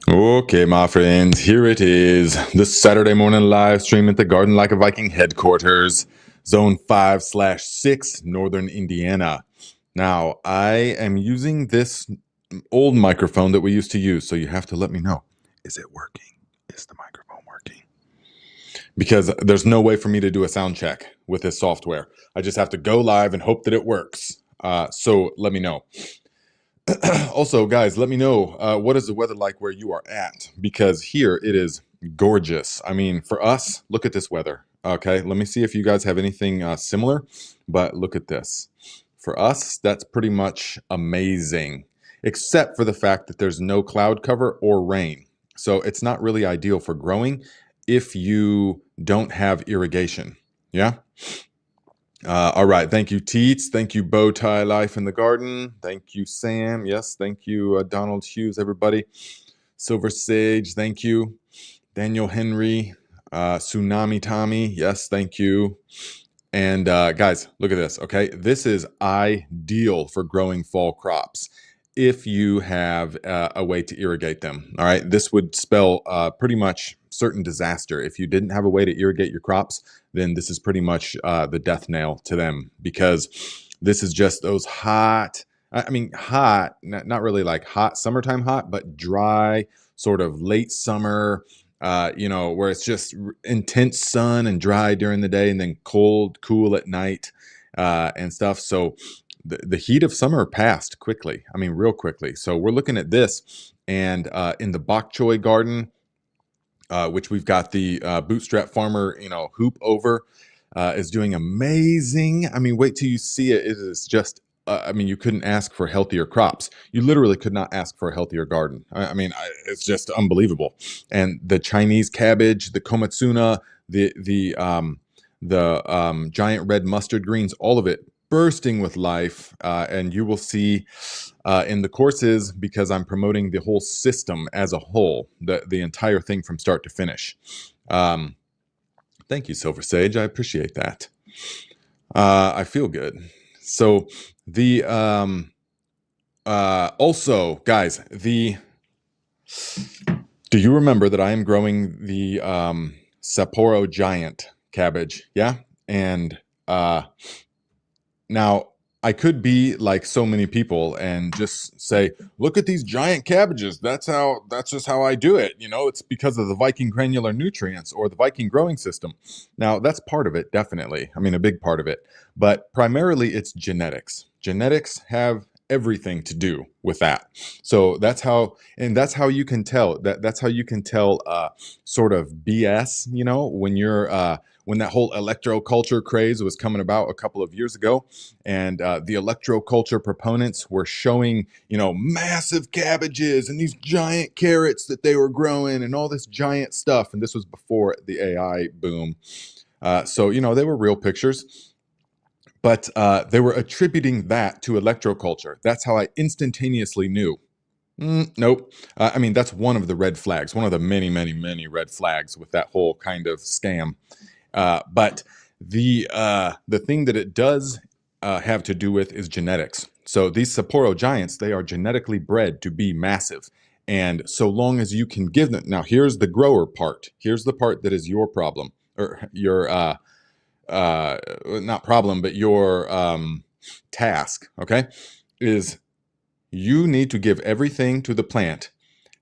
Okay, my friends, here it is. This Saturday morning live stream at the Garden Like a Viking headquarters, Zone 5/6, Northern Indiana. Now, I am using this old microphone that we used to use, so you have to let me know. Is it working? Is the microphone working? Because there's no way for me to do a sound check with this software. I just have to go live and hope that it works. So let me know. Also, guys, let me know what is the weather like where you are at, because here it is gorgeous. I mean, for us, look at this weather. Okay, let me see if you guys have anything similar, but look at this. For us, that's pretty much amazing, except for the fact that there's no cloud cover or rain. So it's not really ideal for growing if you don't have irrigation. Yeah. All right. Thank you, Teets. Thank you, Bowtie Life in the Garden. Thank you, Sam. Yes. Thank you, Donald Hughes, everybody. Silver Sage. Thank you. Daniel Henry. Tsunami Tommy. Yes. Thank you. And guys, look at this. Okay. This is ideal for growing fall crops if you have a way to irrigate them. All right. This would spell pretty much certain disaster. If you didn't have a way to irrigate your crops, then this is pretty much the death nail to them, because this is just those hot, I mean, hot, not really like hot summertime hot, but dry, sort of late summer, where it's just intense sun and dry during the day and then cold, cool at night and stuff. So the heat of summer passed quickly. I mean, real quickly. So we're looking at this, and in the bok choy garden, which we've got the bootstrap farmer, hoop over, is doing amazing. I mean, wait till you see it. It is just, I mean, you couldn't ask for healthier crops. You literally could not ask for a healthier garden. It's just unbelievable. And the Chinese cabbage, the komatsuna, the giant red mustard greens, all of it bursting with life. And you will see in the courses, because I'm promoting the whole system as a whole, the entire thing from start to finish. Thank you, Silver Sage. I appreciate that. I feel good. So the also, guys, do you remember that I am growing the Sapporo giant cabbage? Yeah, and now I could be like so many people and just say, "Look at these giant cabbages. That's just how I do it." It's because of the Viking granular nutrients or the Viking growing system. Now, that's part of it, definitely. I mean, a big part of it. But primarily it's genetics. Genetics have everything to do with that. So that's how you can tell that's how you can tell sort of BS, when that whole electroculture craze was coming about a couple of years ago, and the electroculture proponents were showing, massive cabbages and these giant carrots that they were growing and all this giant stuff. And this was before the AI boom. So, they were real pictures, but they were attributing that to electroculture. That's how I instantaneously knew. Nope. I mean, that's one of the red flags, one of the many, many, many red flags with that whole kind of scam. But the thing that it does have to do with is genetics. So these Sapporo giants, they are genetically bred to be massive. And so long as you can give them, now here's the grower part. Here's the part that is your problem, or your not problem, but your task. Okay, is you need to give everything to the plant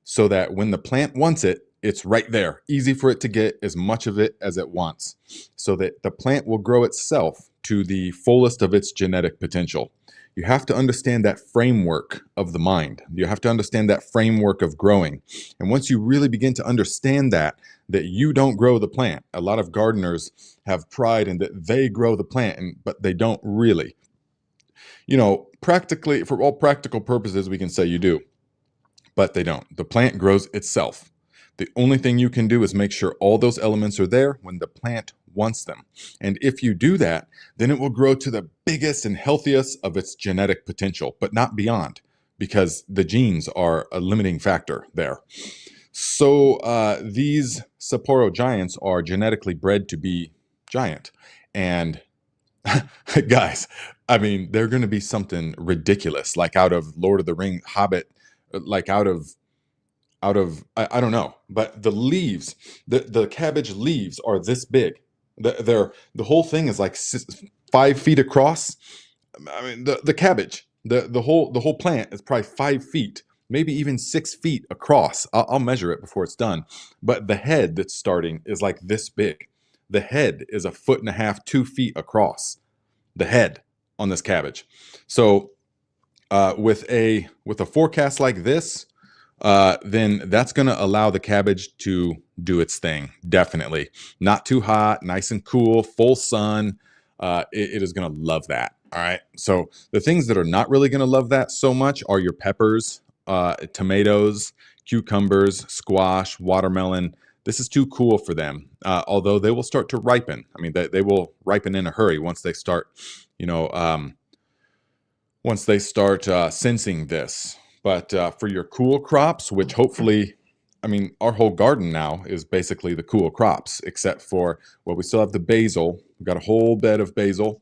so that when the plant wants it, it's right there, easy for it to get as much of it as it wants, so that the plant will grow itself to the fullest of its genetic potential. You have to understand that framework of the mind. You have to understand that framework of growing. And once you really begin to understand that you don't grow the plant. A lot of gardeners have pride in that they grow the plant, but they don't really. Practically, for all practical purposes, we can say you do, but they don't. The plant grows itself. The only thing you can do is make sure all those elements are there when the plant wants them. And if you do that, then it will grow to the biggest and healthiest of its genetic potential, but not beyond, because the genes are a limiting factor there. So these Sapporo giants are genetically bred to be giant. And Guys, I mean, they're going to be something ridiculous, like out of Lord of the Rings, Hobbit, like I don't know, but the leaves, the cabbage leaves are this big. The whole thing is like 5 feet across. I mean, the cabbage, the whole plant is probably 5 feet, maybe even 6 feet across. I'll measure it before it's done. But the head that's starting is like this big. The head is a foot and a half, 2 feet across. The head on this cabbage. So with a forecast like this, then that's going to allow the cabbage to do its thing. Definitely not too hot, nice and cool, full sun. It is going to love that. All right. So the things that are not really going to love that so much are your peppers, tomatoes, cucumbers, squash, watermelon. This is too cool for them. Although they will start to ripen. I mean, they will ripen in a hurry once they start, you know, sensing this. But for your cool crops, which hopefully, I mean, our whole garden now is basically the cool crops, except for, well, we still have the basil. We've got a whole bed of basil.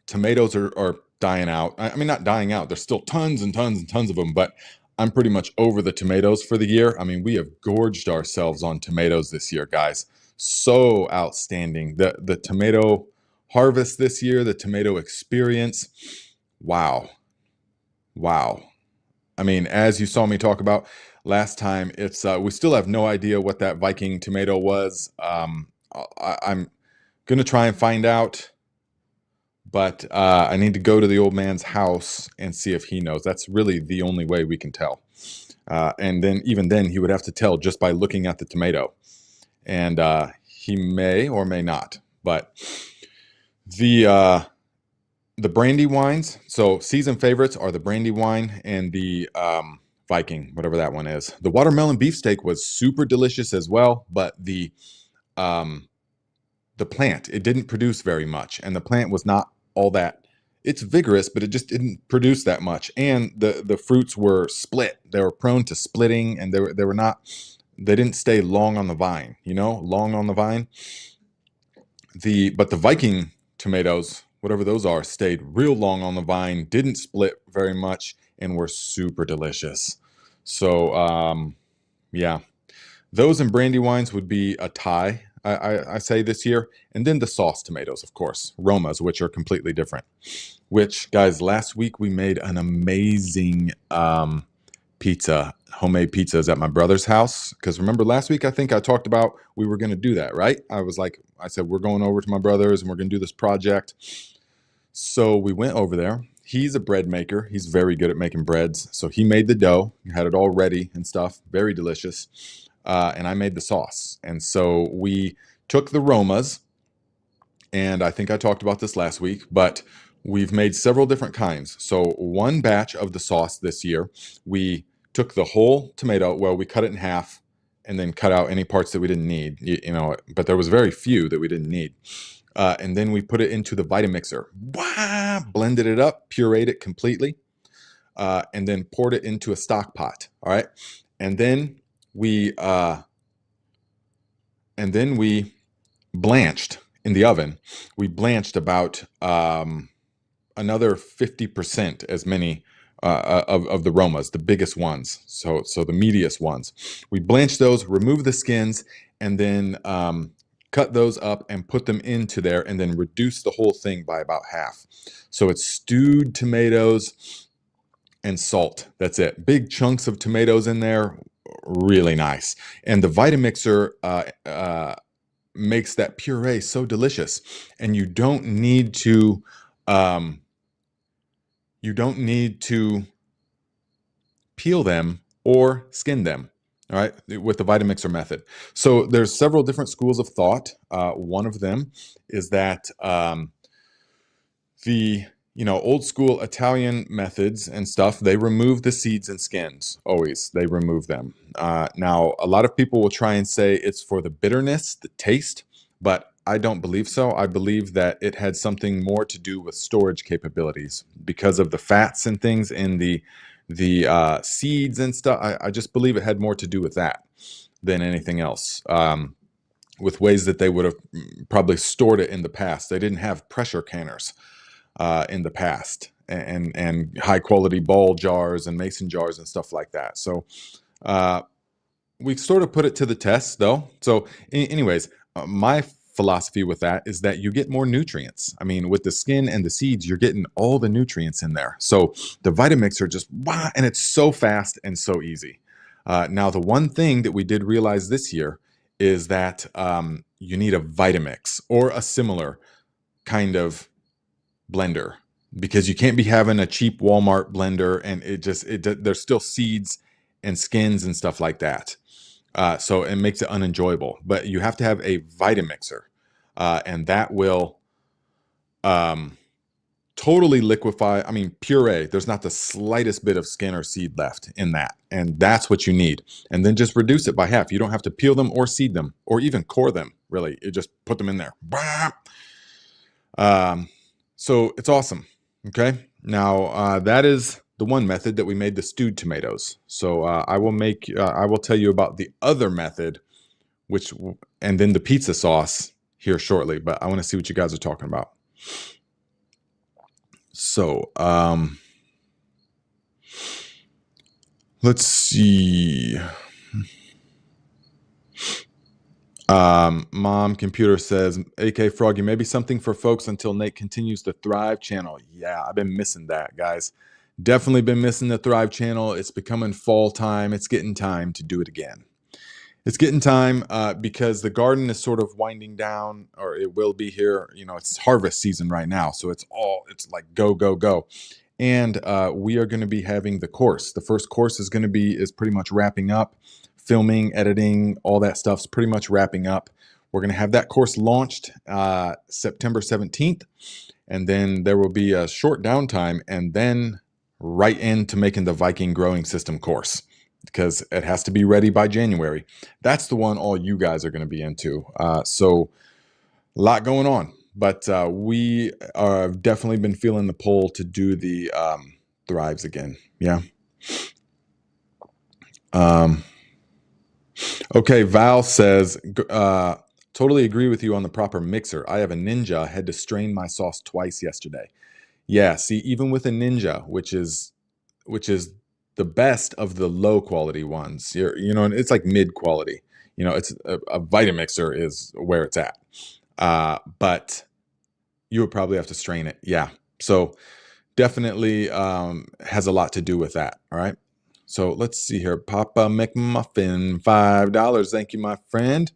Tomatoes are dying out. I mean, not dying out. There's still tons and tons and tons of them, but I'm pretty much over the tomatoes for the year. I mean, we have gorged ourselves on tomatoes this year, guys. So outstanding. The tomato harvest this year, the tomato experience. Wow. Wow. I mean, as you saw me talk about last time, it's we still have no idea what that Viking tomato was. I'm going to try and find out, but I need to go to the old man's house and see if he knows. That's really the only way we can tell. And then even then, he would have to tell just by looking at the tomato. And he may or may not. But the brandy wines, so season favorites are the brandy wine and the Viking, whatever that one is. The watermelon beefsteak was super delicious as well, but the plant, it didn't produce very much, and the plant was not all that. It's vigorous, but it just didn't produce that much, and the fruits were split. They were prone to splitting, and they didn't stay long on the vine. Long on the vine. But the Viking tomatoes, whatever those are, stayed real long on the vine, didn't split very much, and were super delicious. So, yeah, those and brandy wines would be a tie, I say, this year. And then the sauce tomatoes, of course, Romas, which are completely different. Which, guys, last week we made an amazing pizza, homemade pizzas at my brother's house. Because remember last week, I think I talked about we were going to do that, right? I said, we're going over to my brother's and we're going to do this project. So we went over there. He's a bread maker. He's very good at making breads. So he made the dough. He had it all ready and stuff. Very delicious. And I made the sauce. And so we took the Romas, and I think I talked about this last week, but we've made several different kinds. So one batch of the sauce this year, we took the whole tomato. Well, we cut it in half and then cut out any parts that we didn't need, but there was very few that we didn't need. And then we put it into the Vitamixer, blended it up, pureed it completely, and then poured it into a stock pot. All right. And then we blanched in the oven. We blanched about another 50% as many of the Romas, the biggest ones. So the meatiest ones. We blanched those, removed the skins, and then cut those up and put them into there, and then reduce the whole thing by about half. So it's stewed tomatoes and salt. That's it. Big chunks of tomatoes in there. Really nice. And the Vitamixer makes that puree so delicious. And you don't need to peel them or skin them. All right, with the Vitamixer method. So there's several different schools of thought. One of them is that the old school Italian methods and stuff, they remove the seeds and skins. Always, they remove them. Now, a lot of people will try and say it's for the bitterness, the taste, but I don't believe so. I believe that it had something more to do with storage capabilities because of the fats and things in the seeds and stuff. I just believe it had more to do with that than anything else. with ways that they would have probably stored it in the past. They didn't have pressure canners in the past, and high quality ball jars and mason jars and stuff like that. So we sort of put it to the test, though. So, anyways, my philosophy with that is that you get more nutrients. I mean, with the skin and the seeds, you're getting all the nutrients in there. So the Vitamix are just wow, and it's so fast and so easy. Now, the one thing that we did realize this year is that you need a Vitamix or a similar kind of blender, because you can't be having a cheap Walmart blender and there's still seeds and skins and stuff like that. So it makes it unenjoyable. But you have to have a Vitamixer, and that will totally liquefy. I mean, puree. There's not the slightest bit of skin or seed left in that, and that's what you need. And then just reduce it by half. You don't have to peel them or seed them or even core them. Really, you just put them in there. So it's awesome. Okay, now that is the one method that we made the stewed tomatoes. So I will tell you about the other method, and then the pizza sauce here shortly. But I want to see what you guys are talking about. So let's see. Mom Computer says, AK Froggy, maybe something for folks until Nate continues the Thrive channel. Yeah, I've been missing that, guys. Definitely been missing the Thrive channel. It's becoming fall time. It's getting time to do it again. It's getting time because the garden is sort of winding down, or it will be here. You know, it's harvest season right now. So it's like go, go, go. And we are going to be having the course. The first course is pretty much wrapping up. Filming, editing, all that stuff's pretty much wrapping up. We're going to have that course launched September 17th. And then there will be a short downtime and then right into making the Viking growing system course, because it has to be ready by January. That's the one all you guys are going to be into. So a lot going on, but we have definitely been feeling the pull to do the Thrives again. Yeah. Okay, Val says, totally agree with you on the proper mixer. I have a Ninja, had to strain my sauce twice yesterday. Yeah, see, even with a Ninja, which is the best of the low quality ones, it's like mid quality. It's a Vitamixer is where it's at. But you would probably have to strain it. Yeah. So definitely has a lot to do with that. All right. So let's see here. Papa McMuffin, $5. Thank you, my friend.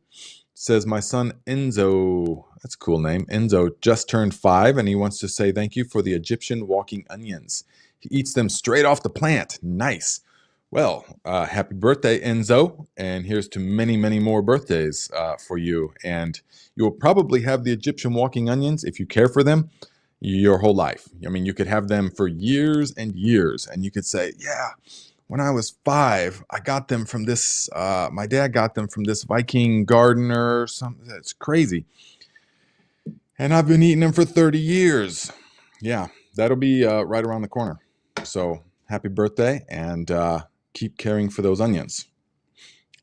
Says my son Enzo, that's a cool name. Enzo just turned 5 and he wants to say thank you for the Egyptian walking onions. He eats them straight off the plant. Nice. Well, happy birthday, Enzo. And here's to many, many more birthdays for you. And you will probably have the Egyptian walking onions, if you care for them, your whole life. I mean, you could have them for years and years. And you could say, yeah, when I was 5, I got them from this, my dad got them from this Viking gardener or something. That's crazy. And I've been eating them for 30 years. Yeah, that'll be right around the corner. So happy birthday, and keep caring for those onions.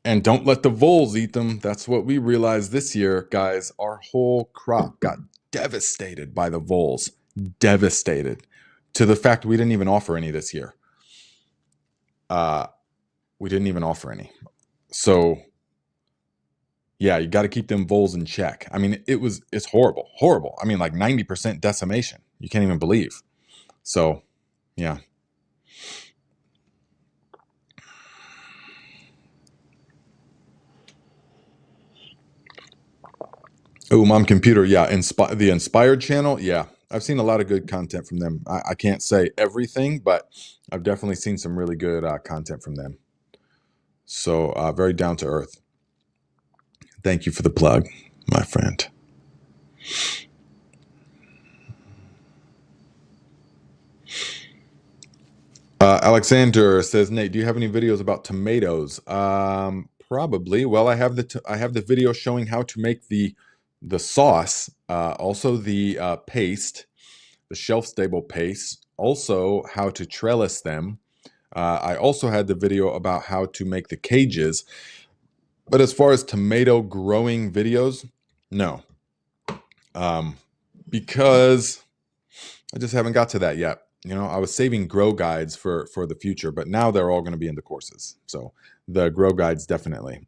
And don't let the voles eat them. That's what we realized this year, guys. Our whole crop got devastated by the voles. Devastated. To the fact we didn't even offer any this year. We didn't even offer any. So yeah, you got to keep them voles in check. I mean, it's horrible. I mean, like 90% decimation. You can't even believe. So yeah. Oh, Mom Computer. Yeah. The Inspired channel. Yeah. I've seen a lot of good content from them. I can't say everything, but I've definitely seen some really good content from them. So very down to earth. Thank you for the plug, my friend. Alexander says, Nate, do you have any videos about tomatoes? Probably. Well, I have the video showing how to make the sauce, also the paste, the shelf-stable paste, also how to trellis them. I also had the video about how to make the cages. But as far as tomato growing videos, no. Because I just haven't got to that yet. You know, I was saving grow guides for the future, but now they're all going to be in the courses. So the grow guides definitely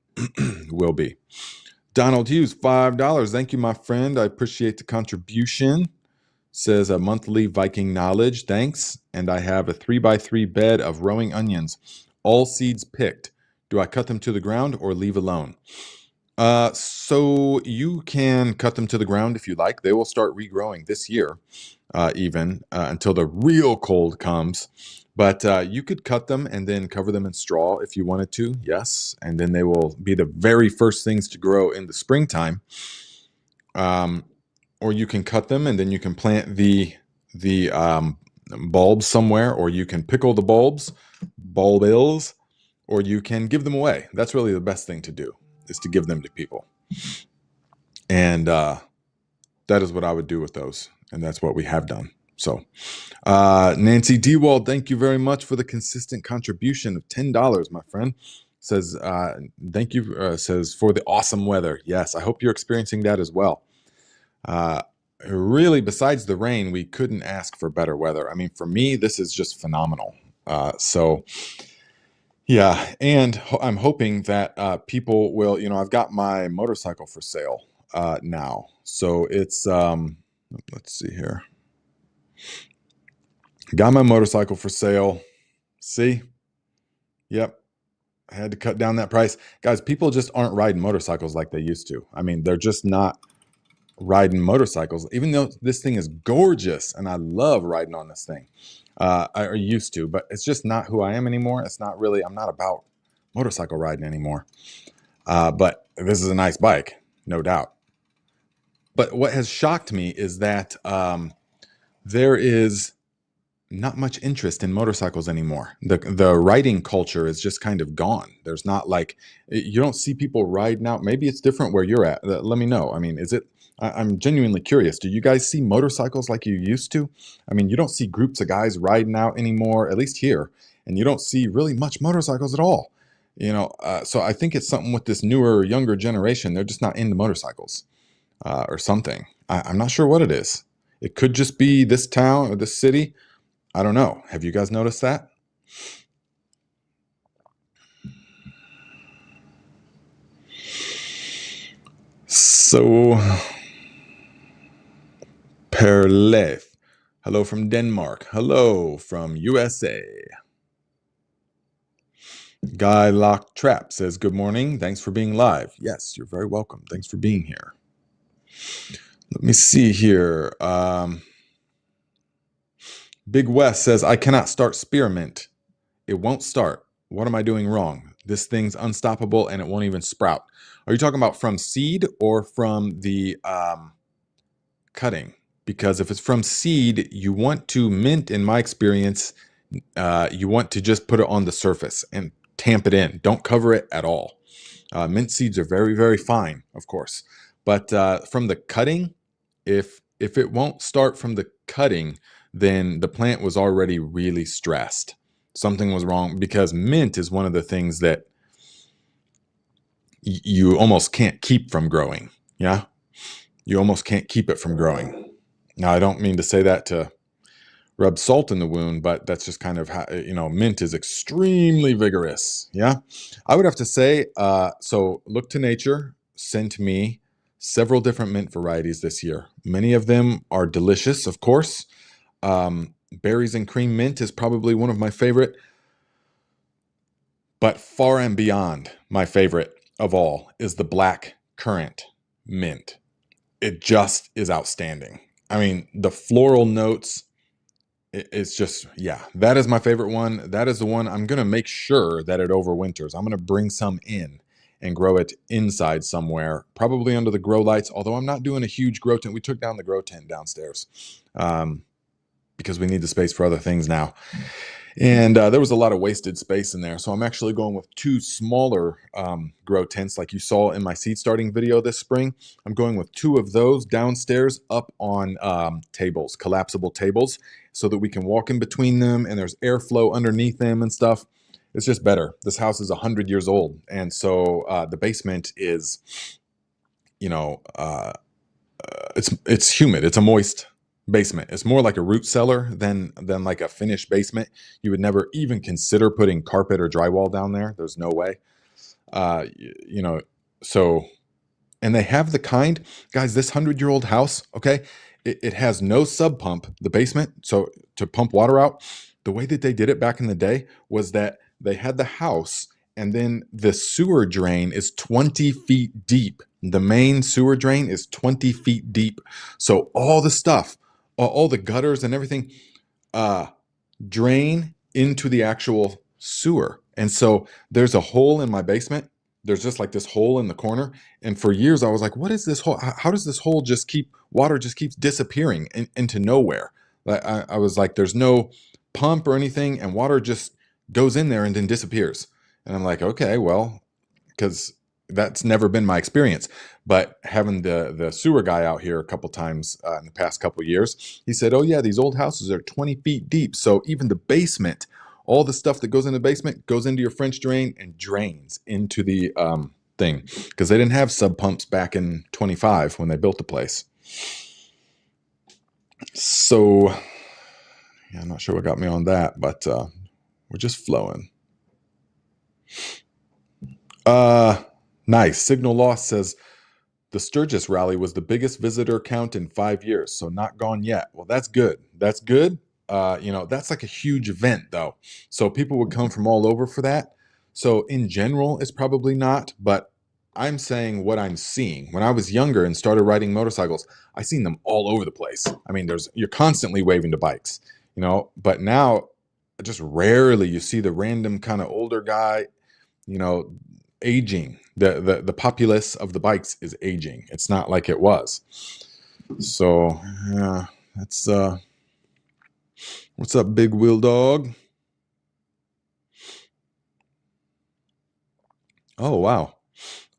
will be. Donald Hughes, $5. Thank you, my friend. I appreciate the contribution. Says a monthly Viking knowledge. Thanks. And I have a 3x3 bed of rowing onions, all seeds picked. Do I cut them to the ground or leave alone? So you can cut them to the ground if you like. They will start regrowing this year, even until the real cold comes. But you could cut them and then cover them in straw if you wanted to, yes. And then they will be the very first things to grow in the springtime. Or you can cut them and then you can plant the bulbs somewhere, or you can pickle the bulbils, or you can give them away. That's really the best thing to do, is to give them to people. And that is what I would do with those. And that's what we have done. So Nancy Dewald, thank you very much for the consistent contribution of $10, my friend. Says, thank you, says, for the awesome weather. Yes, I hope you're experiencing that as well. Really, besides the rain, we couldn't ask for better weather. I mean, for me, this is just phenomenal. So yeah, and I'm hoping that people will, you know, I've got my motorcycle for sale now. So it's, let's see here. Got my motorcycle for sale. See? Yep. I had to cut down that price. Guys, people just aren't riding motorcycles like they used to. I mean, they're just not riding motorcycles, even though this thing is gorgeous and I love riding on this thing. I used to, but it's just not who I am anymore. It's not really, I'm not about motorcycle riding anymore. But this is a nice bike, no doubt. But what has shocked me is that there is not much interest in motorcycles anymore. The riding culture is just kind of gone. There's not like, you don't see people riding out. Maybe it's different where you're at. Let me know. I mean, is it, I'm genuinely curious. Do you guys see motorcycles like you used to? I mean, you don't see groups of guys riding out anymore, at least here, and you don't see really much motorcycles at all. You know, so I think it's something with this newer, younger generation. They're just not into motorcycles or something. I'm not sure what it is. It could just be this town or this city. I don't know. Have you guys noticed that? So, Perleif. Hello from Denmark. Hello from USA. Guy Lock Trap says, good morning. Thanks for being live. Yes, you're very welcome. Thanks for being here. Let me see here. Big West says, I cannot start spearmint. It won't start. What am I doing wrong? This thing's unstoppable and it won't even sprout. Are you talking about from seed or from the cutting? Because if it's from seed, you want to mint, in my experience, you want to just put it on the surface and tamp it in. Don't cover it at all. Mint seeds are very, very fine, of course. But from the cutting, if it won't start from the cutting, then the plant was already really stressed. Something was wrong, because mint is one of the things that you almost can't keep from growing. Yeah, you almost can't keep it from growing. Now, I don't mean to say that to rub salt in the wound, but that's just kind of how, you know, mint is extremely vigorous. Yeah, I would have to say, so Look to Nature sent me several different mint varieties this year. Many of them are delicious, of course. Berries and cream mint is probably one of my favorite, but far and beyond my favorite of all is the black currant mint. It just is outstanding. I mean, the floral notes, it's just, yeah, that is my favorite one. That is the one I'm going to make sure that it overwinters. I'm going to bring some in and grow it inside somewhere, probably under the grow lights, although I'm not doing a huge grow tent. We took down the grow tent downstairs because we need the space for other things now. And there was a lot of wasted space in there. So I'm actually going with two smaller grow tents like you saw in my seed starting video this spring. I'm going with two of those downstairs up on tables, collapsible tables, so that we can walk in between them and there's airflow underneath them and stuff. It's just better. This house is 100 years old, and so the basement is, you know, it's humid. It's a moist basement. It's more like a root cellar than like a finished basement. You would never even consider putting carpet or drywall down there. There's no way. You know, so and they have the kind, guys, this 100-year-old house, okay, it has no sub pump, the basement, so to pump water out. The way that they did it back in the day was that they had the house, and then the sewer drain is 20 feet deep. The main sewer drain is 20 feet deep. So all the stuff, all the gutters and everything, uh, drain into the actual sewer. And so there's a hole in my basement. There's just like this hole in the corner. And for years I was like, what is this hole? How does this hole just keep, water just keeps disappearing into nowhere? I was like, there's no pump or anything, and water just goes in there and then disappears. And I'm like, okay, well, because that's never been my experience. But having the sewer guy out here a couple times in the past couple years, he said, oh yeah, these old houses are 20 feet deep. So even the basement, all the stuff that goes in the basement goes into your French drain and drains into the thing, because they didn't have sub pumps back in 25 when they built the place. So yeah, I'm not sure what got me on that, but we're just flowing. Nice. Signal Loss says the Sturgis rally was the biggest visitor count in 5 years, so not gone yet. Well, that's good. That's good. That's like a huge event, though. So people would come from all over for that. So in general, it's probably not, but I'm saying what I'm seeing. When I was younger and started riding motorcycles, I seen them all over the place. I mean, you're constantly waving to bikes, but now just rarely you see the random kind of older guy, aging. The populace of the bikes is aging. It's not like it was. So yeah, that's what's up, Big Wheel Dog? Oh wow.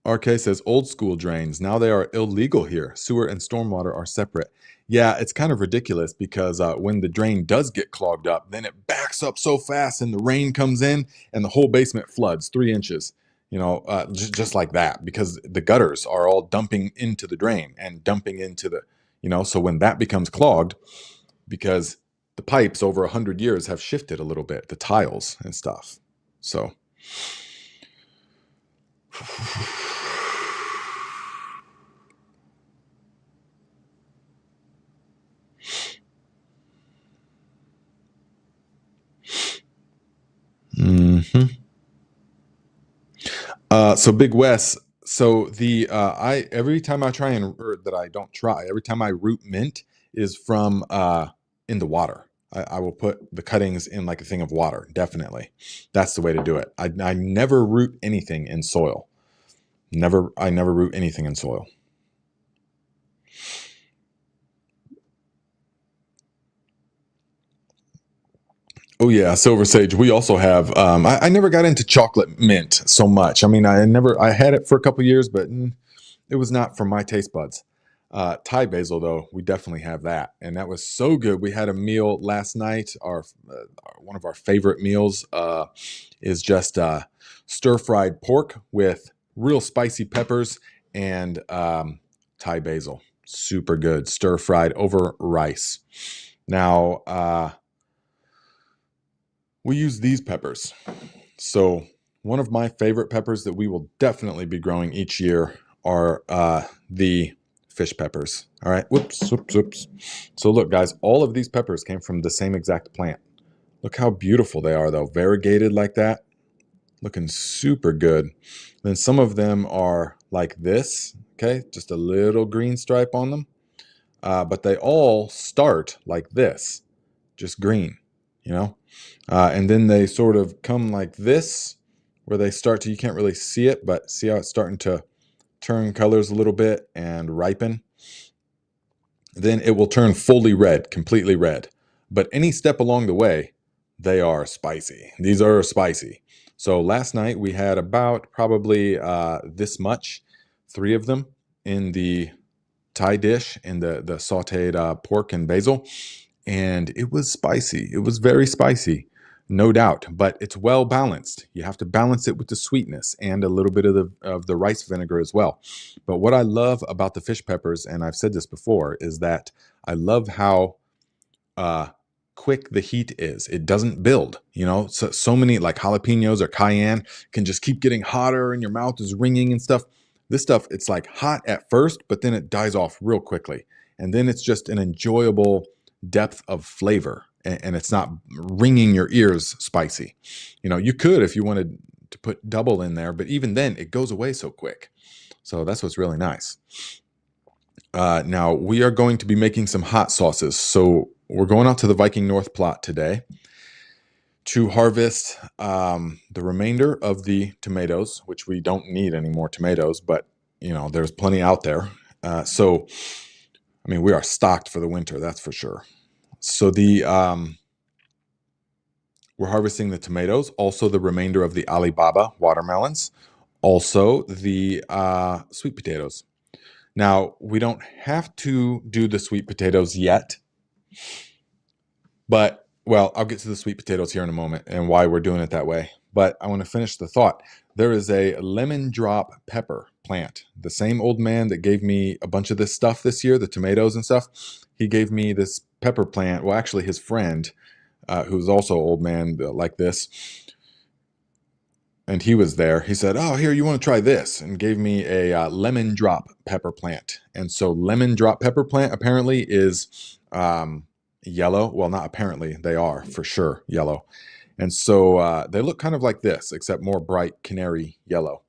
RK says old school drains. Now they are illegal here. Sewer and stormwater are separate. Yeah, it's kind of ridiculous because when the drain does get clogged up, then it backs up so fast and the rain comes in and the whole basement floods 3 inches. Just like that, because the gutters are all dumping into the drain and dumping into so when that becomes clogged, because the pipes over 100 years have shifted a little bit, the tiles and stuff. So. Mm-hmm. So Big Wes, so every time I try every time I root mint is from in the water. I will put the cuttings in like a thing of water. Definitely, that's the way to do it. I never root anything in soil. I never root anything in soil. Oh yeah, Silver Sage. We also have. I never got into chocolate mint so much. I mean, I had it for a couple years, but it was not for my taste buds. Thai basil, though, we definitely have that, and that was so good. We had a meal last night. One of our favorite meals is just stir-fried pork with real spicy peppers and Thai basil. Super good, stir-fried over rice. Now. We use these peppers. So one of my favorite peppers that we will definitely be growing each year are the fish peppers. All right. Whoops. So look, guys, all of these peppers came from the same exact plant. Look how beautiful they are, though. Variegated like that. Looking super good. Then some of them are like this. Okay. Just a little green stripe on them. But they all start like this. Just green, and then they sort of come like this, where they start to, you can't really see it, but see how it's starting to turn colors a little bit and ripen. Then it will turn fully red, completely red. But any step along the way, they are spicy. These are spicy. So last night we had about probably this much, 3 of them in the Thai dish, in the sauteed pork and basil. And it was spicy. It was very spicy. no doubt, but it's well balanced. You have to balance it with the sweetness and a little bit of the rice vinegar as well. But what I love about the fish peppers, and I've said this before, is that I love how uh, quick the heat is. It doesn't build. So many like jalapenos or cayenne can just keep getting hotter, and your mouth is ringing and stuff. This stuff, it's like hot at first, but then it dies off real quickly, and then it's just an enjoyable depth of flavor, and it's not ringing your ears spicy. You could, if you wanted to put double in there, but even then it goes away so quick. So that's what's really nice. Now we are going to be making some hot sauces. So we're going out to the Viking North plot today to harvest the remainder of the tomatoes, which we don't need any more tomatoes, but there's plenty out there. So we are stocked for the winter, that's for sure. So we're harvesting the tomatoes, also the remainder of the Alibaba watermelons, also the sweet potatoes. Now, we don't have to do the sweet potatoes yet, but, well, I'll get to the sweet potatoes here in a moment and why we're doing it that way. But I want to finish the thought. There is a lemon drop pepper plant. The same old man that gave me a bunch of this stuff this year, the tomatoes and stuff, he gave me this pepper plant. Well, actually, his friend, who's also an old man like this, and he was there. He said, "Oh, here, you want to try this?" and gave me a lemon drop pepper plant. And so lemon drop pepper plant apparently is yellow. Well, not apparently. They are for sure yellow. And so they look kind of like this, except more bright canary yellow.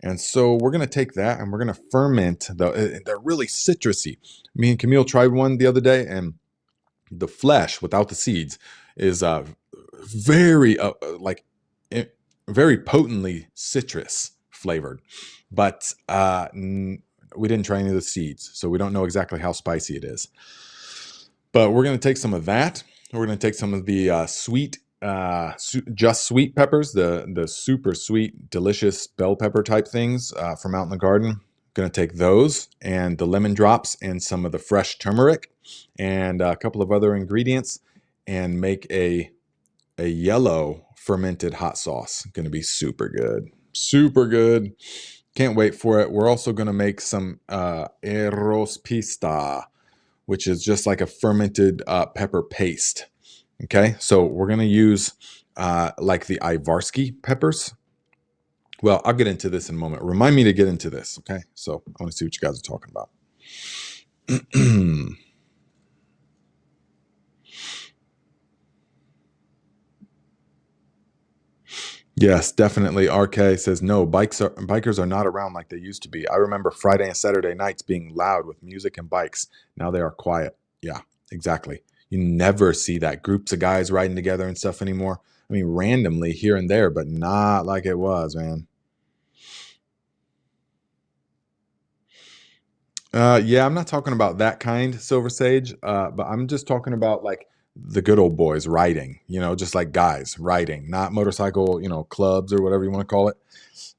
And so we're going to take that and we're going to ferment. They're really citrusy. Me and Camille tried one the other day, and the flesh without the seeds is very very potently citrus flavored, but we didn't try any of the seeds, so we don't know exactly how spicy it is. But we're going to take some of that. We're going to take some of the sweet, just sweet peppers, the super sweet, delicious bell pepper type things from out in the garden. Going to take those and the lemon drops and some of the fresh turmeric and a couple of other ingredients and make a yellow fermented hot sauce. Going to be super good. Super good. Can't wait for it. We're also going to make some arroz pista, which is just like a fermented pepper paste. Okay, so we're going to use like the Ivarsky peppers. Well, I'll get into this in a moment. Remind me to get into this, okay? So I want to see what you guys are talking about. Yes, definitely. RK says, no, bikers are not around like they used to be. I remember Friday and Saturday nights being loud with music and bikes. Now they are quiet. Yeah, exactly. You never see that groups of guys riding together and stuff anymore. Randomly here and there, but not like it was, man. Yeah, I'm not talking about that kind, Silver Sage, but I'm just talking about like the good old boys riding, just like guys riding, not motorcycle, clubs or whatever you want to call it.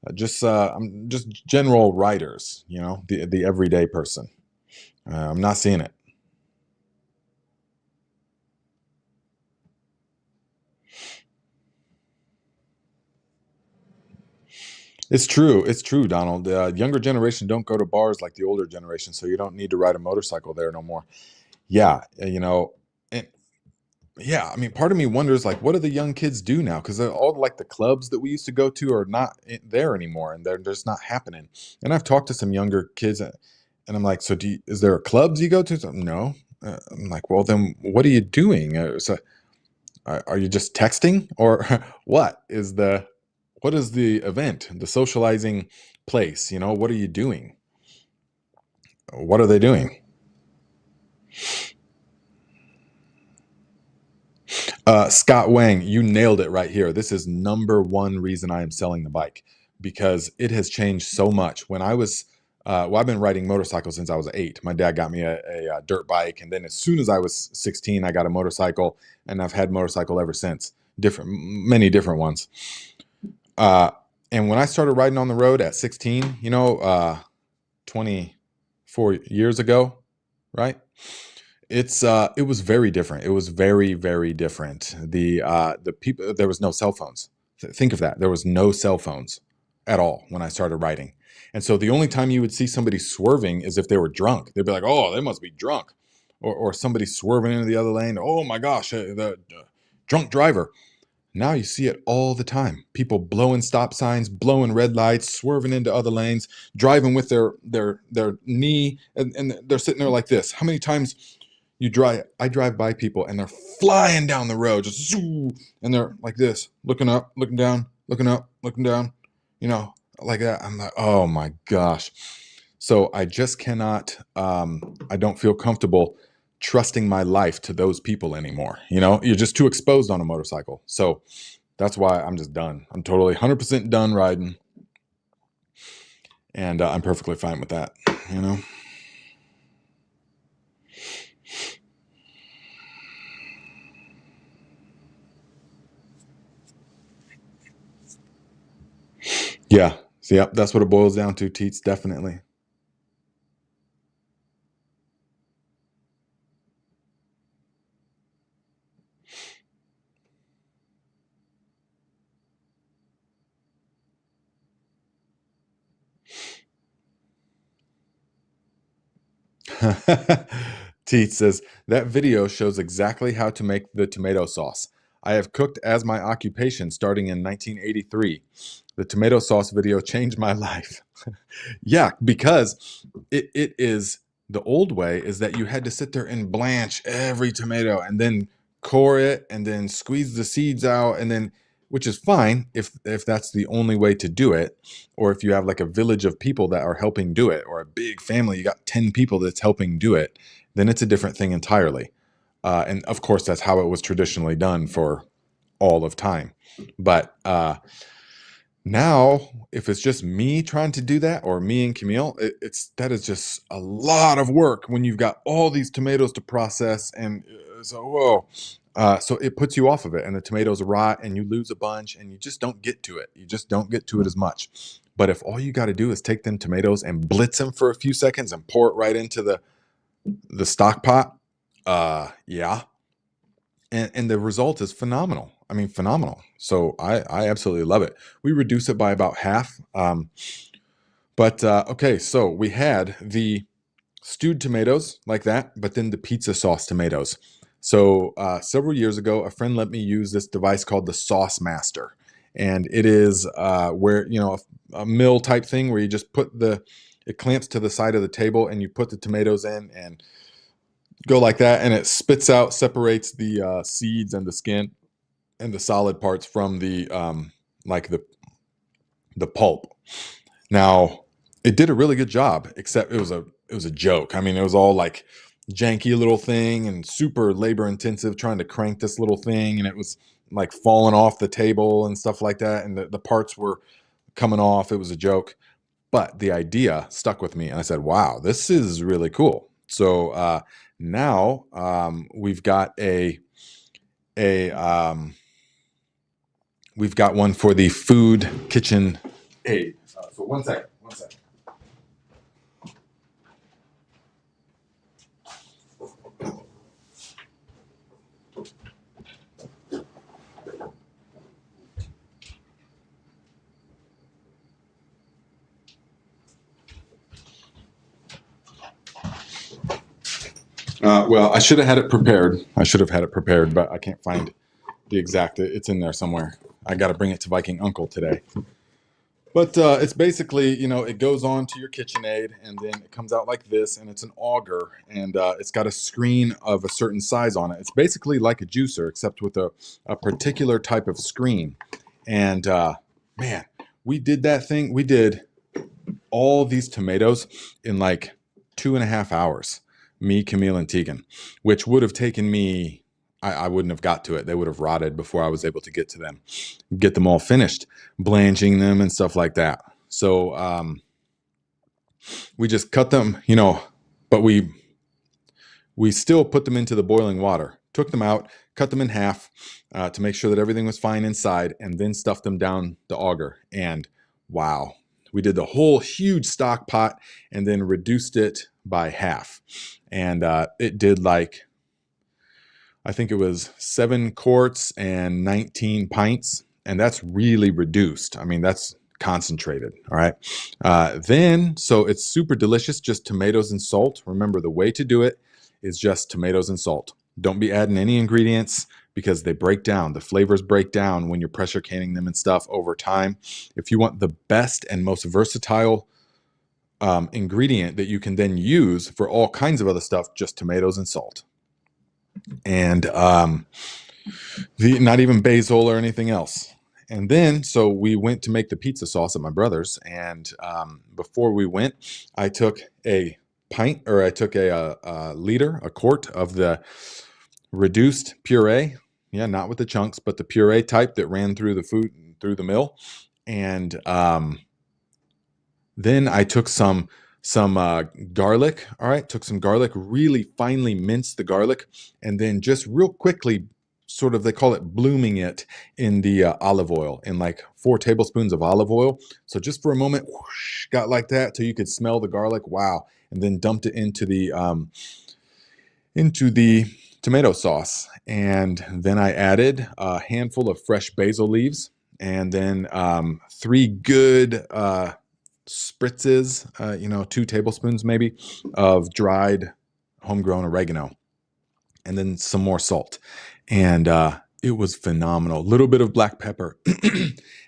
I'm just general riders, the everyday person. I'm not seeing it. It's true, Donald. The younger generation don't go to bars like the older generation, so you don't need to ride a motorcycle there no more. Yeah, and yeah, part of me wonders, like, what do the young kids do now? Because all like the clubs that we used to go to are not there anymore, and they're just not happening. And I've talked to some younger kids, and I'm like, so is there clubs you go to? So, no. I'm like, well, then what are you doing? Are you just texting, or what is the event, the socializing place? What are you doing? What are they doing? Scott Wang, you nailed it right here. This is number one reason I am selling the bike, because it has changed so much. When I was, I've been riding motorcycles since I was 8. My dad got me a dirt bike, and then as soon as I was 16, I got a motorcycle, and I've had motorcycle ever since. Many different ones. And when I started riding on the road at 16, 24 years ago, right? It was very different. It was very, very different. The people, there was no cell phones. Think of that. There was no cell phones at all when I started writing. And so the only time you would see somebody swerving is if they were drunk. They'd be like, "Oh, they must be drunk." Or somebody swerving into the other lane. "Oh my gosh, the drunk driver." Now you see it all the time. People blowing stop signs, blowing red lights, swerving into other lanes, driving with their knee, and they're sitting there like this. How many times I drive by people and they're flying down the road, just zoo, and they're like this, looking up, looking down, looking up, looking down, like that. I'm like, oh my gosh. So I just cannot, I don't feel comfortable trusting my life to those people anymore. You're just too exposed on a motorcycle. So that's why I'm just done. I'm totally 100% done riding. And I'm perfectly fine with that, Yeah. So, yep, that's what it boils down to, Teets, definitely. Teets says, that video shows exactly how to make the tomato sauce. I have cooked as my occupation starting in 1983. The tomato sauce video changed my life. Yeah, because it is the old way is that you had to sit there and blanch every tomato and then core it and then squeeze the seeds out, and then, which is fine if that's the only way to do it, or if you have like a village of people that are helping do it, or a big family, you got 10 people that's helping do it, then it's a different thing entirely. And of course, that's how it was traditionally done for all of time. But now, if it's just me trying to do that, or me and Camille, that is just a lot of work when you've got all these tomatoes to process, and so whoa, so it puts you off of it, and the tomatoes rot, and you lose a bunch, and you just don't get to it. You just don't get to it as much. But if all you got to do is take them tomatoes and blitz them for a few seconds and pour it right into the stock pot, yeah, and the result is phenomenal. I mean, phenomenal. So I absolutely love it. We reduce it by about half. But okay, so we had the stewed tomatoes like that, but then the pizza sauce tomatoes. So several years ago, a friend let me use this device called the Sauce Master. And it is where, a mill type thing where you just it clamps to the side of the table, and you put the tomatoes in and go like that, and it spits out, separates the seeds and the skin and the solid parts from the like the pulp. Now, it did a really good job, except it was a joke. I mean, it was all like janky little thing and super labor intensive trying to crank this little thing, and it was like falling off the table and stuff like that, and the parts were coming off. It was a joke, but the idea stuck with me, and I said, wow, this is really cool. So now we've got we've got one for the food kitchen aid. So one second. Well, I should have had it prepared. But I can't find the exact. It's in there somewhere. I got to bring it to Viking Uncle today. But it's basically, it goes on to your KitchenAid, and then it comes out like this, and it's an auger, and it's got a screen of a certain size on it. It's basically like a juicer, except with a particular type of screen. And man, we did that thing. We did all these tomatoes in like 2.5 hours. Me, Camille, and Tegan, which would have taken me, I wouldn't have got to it. They would have rotted before I was able to get to them, get them all finished, blanching them and stuff like that. So we just cut them, but we still put them into the boiling water, took them out, cut them in half to make sure that everything was fine inside, and then stuffed them down the auger. And wow, we did the whole huge stock pot and then reduced it by half. And it did like I think it was 7 quarts and 19 pints, and that's really reduced. I mean, that's concentrated. All right. So it's super delicious, just tomatoes and salt. Remember, the way to do it is just tomatoes and salt. Don't be adding any ingredients because they break down. The flavors break down when you're pressure canning them and stuff over time. If you want the best and most versatile ingredient that you can then use for all kinds of other stuff, just tomatoes and salt. And not even basil or anything else. And then, so we went to make the pizza sauce at my brother's. And before we went, I took a quart of the reduced puree. Yeah, not with the chunks, but the puree type that ran through the mill. And then I took some garlic. All right, took some garlic, really finely minced the garlic, and then just real quickly, sort of, they call it blooming it in the olive oil, in like 4 tablespoons of olive oil. So just for a moment, whoosh, got like that till you could smell the garlic. Wow. And then dumped it into the tomato sauce. And then I added a handful of fresh basil leaves, and then 3 good spritzes, 2 tablespoons maybe, of dried homegrown oregano, and then some more salt. And it was phenomenal. A little bit of black pepper,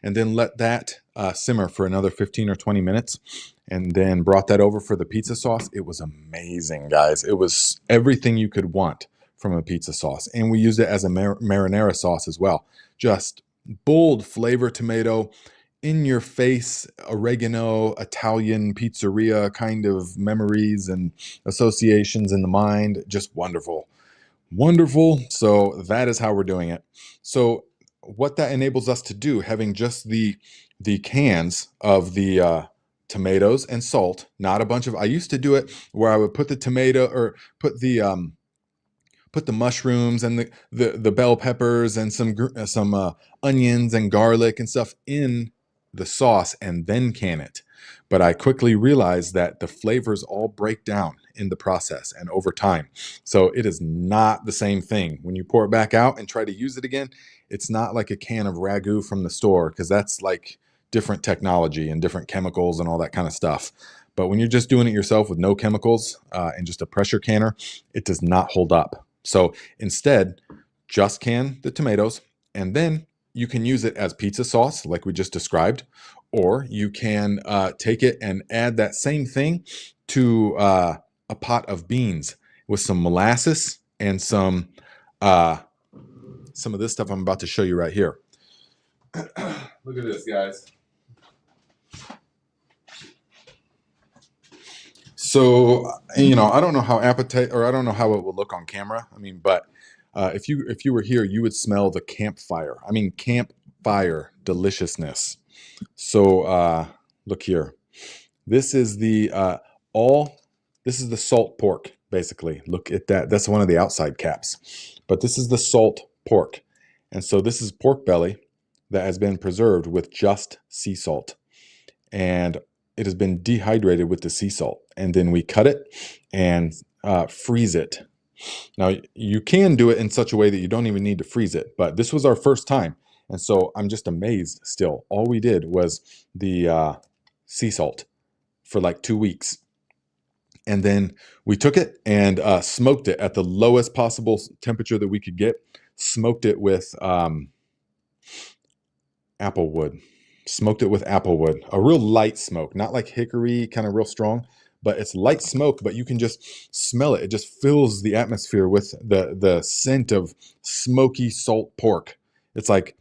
and then let that simmer for another 15 or 20 minutes, and then brought that over for the pizza sauce. It was amazing, guys. It was everything you could want from a pizza sauce. And we used it as a marinara sauce as well. Just bold flavor tomato, in your face oregano, Italian pizzeria kind of memories and associations in the mind. Just wonderful. Wonderful. So that is how we're doing it. So what that enables us to do, having just the cans of the tomatoes and salt, not a bunch of, I used to do it where I would put the tomato, or put the mushrooms and the bell peppers and some onions and garlic and stuff in the sauce and then can it. But I quickly realized that the flavors all break down in the process and over time. So it is not the same thing. When you pour it back out and try to use it again, it's not like a can of ragu from the store, because that's like different technology and different chemicals and all that kind of stuff. But when you're just doing it yourself with no chemicals and just a pressure canner, it does not hold up. So instead, just can the tomatoes, and then you can use it as pizza sauce like we just described, or you can take it and add that same thing to a pot of beans with some molasses and some of this stuff I'm about to show you right here. Look at this, guys. So, I don't know how I don't know how it will look on camera. I mean, but if you were here, you would smell the campfire. I mean, campfire deliciousness. So look here. This is the salt pork, basically. Look at that. That's one of the outside caps. But this is the salt pork. And so this is pork belly that has been preserved with just sea salt. And it has been dehydrated with the sea salt. And then we cut it and freeze it. Now, you can do it in such a way that you don't even need to freeze it. But this was our first time. And so I'm just amazed still. All we did was the sea salt for like 2 weeks. And then we took it and smoked it at the lowest possible temperature that we could get. Smoked it with apple wood. Smoked it with apple wood. A real light smoke, not like hickory, kind of real strong, but it's light smoke, but you can just smell it. It just fills the atmosphere with the scent of smoky salt pork. It's like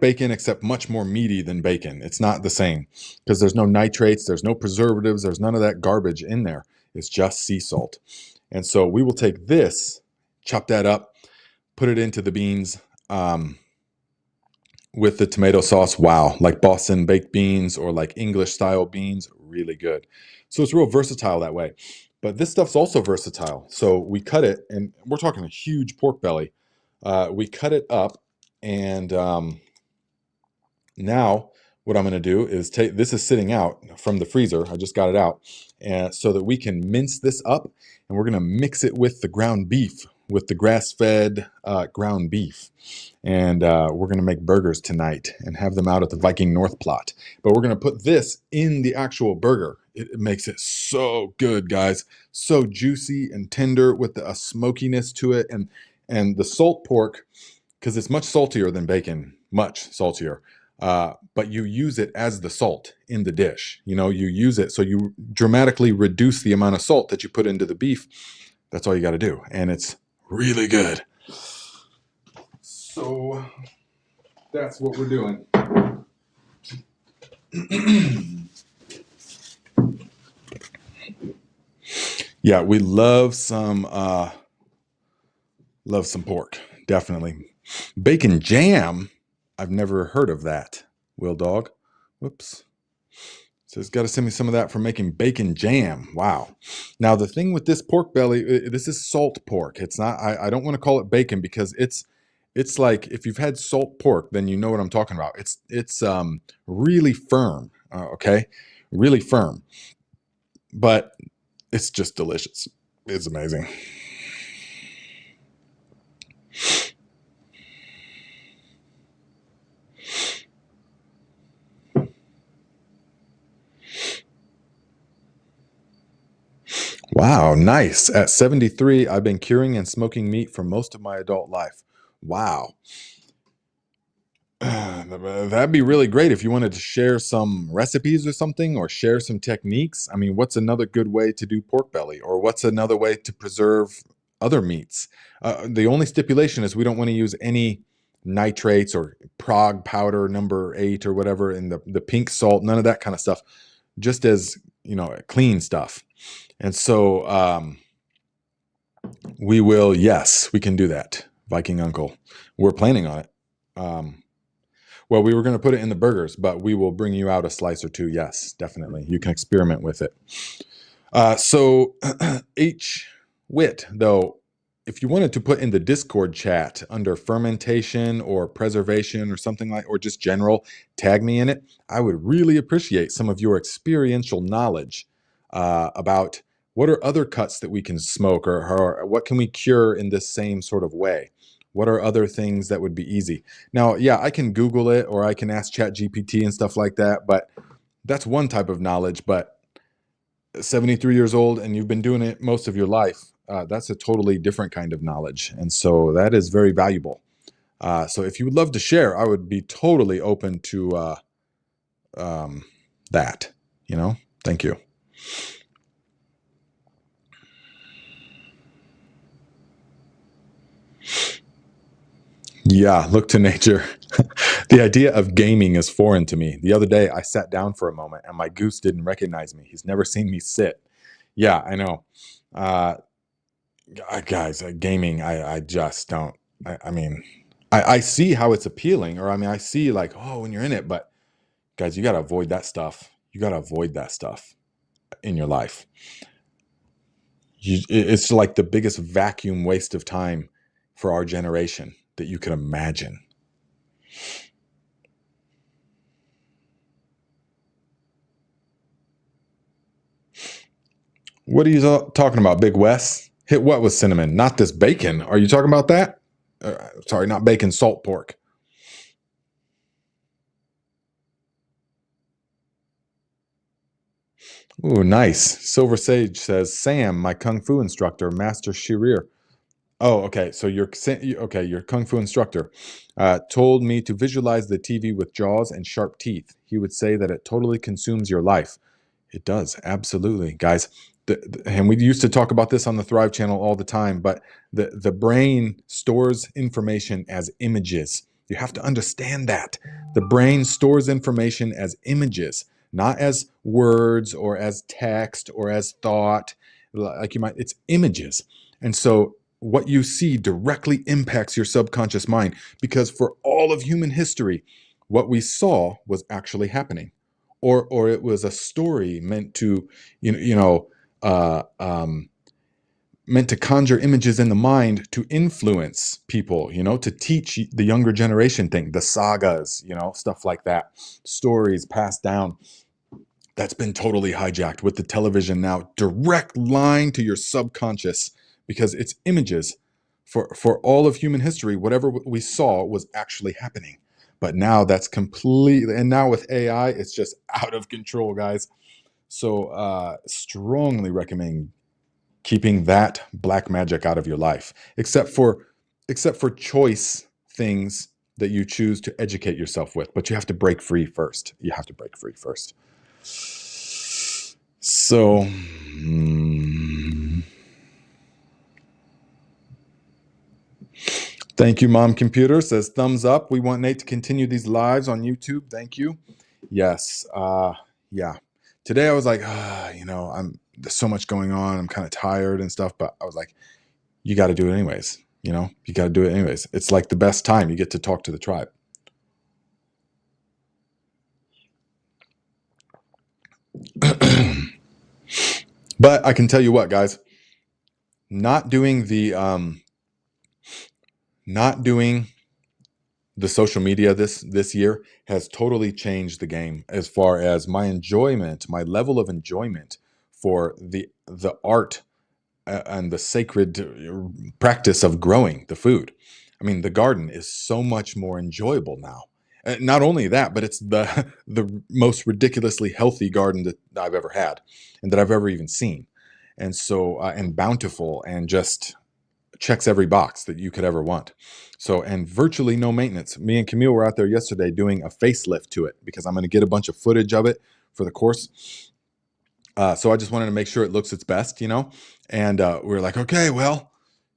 bacon, except much more meaty than bacon. It's not the same because there's no nitrates, there's no preservatives, there's none of that garbage in there. It's just sea salt. And so we will take this, chop that up, put it into the beans with the tomato sauce. Wow, like Boston baked beans or like English style beans, really good. So it's real versatile that way. But this stuff's also versatile. So we cut it, and we're talking a huge pork belly. We cut it up, and now what I'm going to do is take, this is sitting out from the freezer. I just got it out, and so that we can mince this up, and we're going to mix it with the ground beef with the grass-fed ground beef. And we're going to make burgers tonight and have them out at the Viking North plot. But we're going to put this in the actual burger. It makes it so good, guys. So juicy and tender with a smokiness to it. And the salt pork, because it's much saltier than bacon, much saltier. But you use it as the salt in the dish. You use it so you dramatically reduce the amount of salt that you put into the beef. That's all you got to do. And it's really good. So that's what we're doing. Yeah, we love some pork, definitely. Bacon jam, I've never heard of that. Will Dog. Whoops. So it's got to send me some of that for making bacon jam. Wow. Now the thing with this pork belly, this is salt pork. It's not. I don't want to call it bacon because it's like if you've had salt pork, then you know what I'm talking about. It's really firm. Okay, really firm, but it's just delicious. It's amazing. Wow, nice. At 73, I've been curing and smoking meat for most of my adult life. Wow. That'd be really great if you wanted to share some recipes or something, or share some techniques. I mean, what's another good way to do pork belly, or what's another way to preserve other meats? The only stipulation is we don't want to use any nitrates or prog powder number 8 or whatever, and the pink salt, none of that kind of stuff, just as, clean stuff. And so we will, yes, we can do that, Viking Uncle. We're planning on it. Well, we were going to put it in the burgers, but we will bring you out a slice or two. Yes, definitely. You can experiment with it. So H. Wit, though, if you wanted to put in the Discord chat under fermentation or preservation or something or just general, tag me in it. I would really appreciate some of your experiential knowledge about what are other cuts that we can smoke, or what can we cure in this same sort of way? What are other things that would be easy? Now, yeah, I can Google it, or I can ask ChatGPT and stuff like that, but that's one type of knowledge. But 73 years old and you've been doing it most of your life, that's a totally different kind of knowledge. And so that is very valuable. So if you would love to share, I would be totally open to that, Thank you. Yeah, look to nature. The idea of gaming is foreign to me. The other day, I sat down for a moment and my goose didn't recognize me. He's never seen me sit. Yeah, I know. Guys, gaming, I just don't. I mean, I see how it's appealing, or I see like, oh, when you're in it, but guys, you got to avoid that stuff. You got to avoid that stuff in your life. It's like the biggest vacuum waste of time for our generation that you can imagine. What are you talking about, Big Wes? Hit what with cinnamon? Not this bacon. Are you talking about that? Sorry, not bacon, salt pork. Ooh, nice. Silver Sage says, Sam, my Kung Fu instructor, Master Shirir. Oh, okay. So your Kung Fu instructor told me to visualize the TV with jaws and sharp teeth. He would say that it totally consumes your life. It does, absolutely, guys. And we used to talk about this on the Thrive channel all the time, but the brain stores information as images. You have to understand that. The brain stores information as images, not as words or as text or as thought. Like it's images. And so what you see directly impacts your subconscious mind, because for all of human history, what we saw was actually happening, or it was a story meant to, meant to conjure images in the mind to influence people, to teach the younger generation the sagas, stuff like that, stories passed down. That's been totally hijacked with the television now. Direct line to your subconscious, because it's images for all of human history, whatever we saw was actually happening. But now that's completely, and now with AI, it's just out of control, guys. So strongly recommend keeping that black magic out of your life, except for choice things that you choose to educate yourself with. But you have to break free first. You have to break free first. So thank you, Mom Computer says thumbs up. We want Nate to continue these lives on YouTube. Thank you. Yes. Yeah. Today I was like, there's so much going on. I'm kind of tired and stuff, but I was like, you got to do it anyways. You got to do it anyways. It's like the best time you get to talk to the tribe. But I can tell you what, guys, not doing the social media this year has totally changed the game as far as my level of enjoyment for the art and the sacred practice of growing the food. I mean, the garden is so much more enjoyable now. Not only that, but it's the most ridiculously healthy garden that I've ever had and that I've ever even seen. And so, and bountiful, and just checks every box that you could ever want. So, and virtually no maintenance. Me and Camille were out there yesterday doing a facelift to it because I'm going to get a bunch of footage of it for the course. So I just wanted to make sure it looks its best, and we were like, okay, well,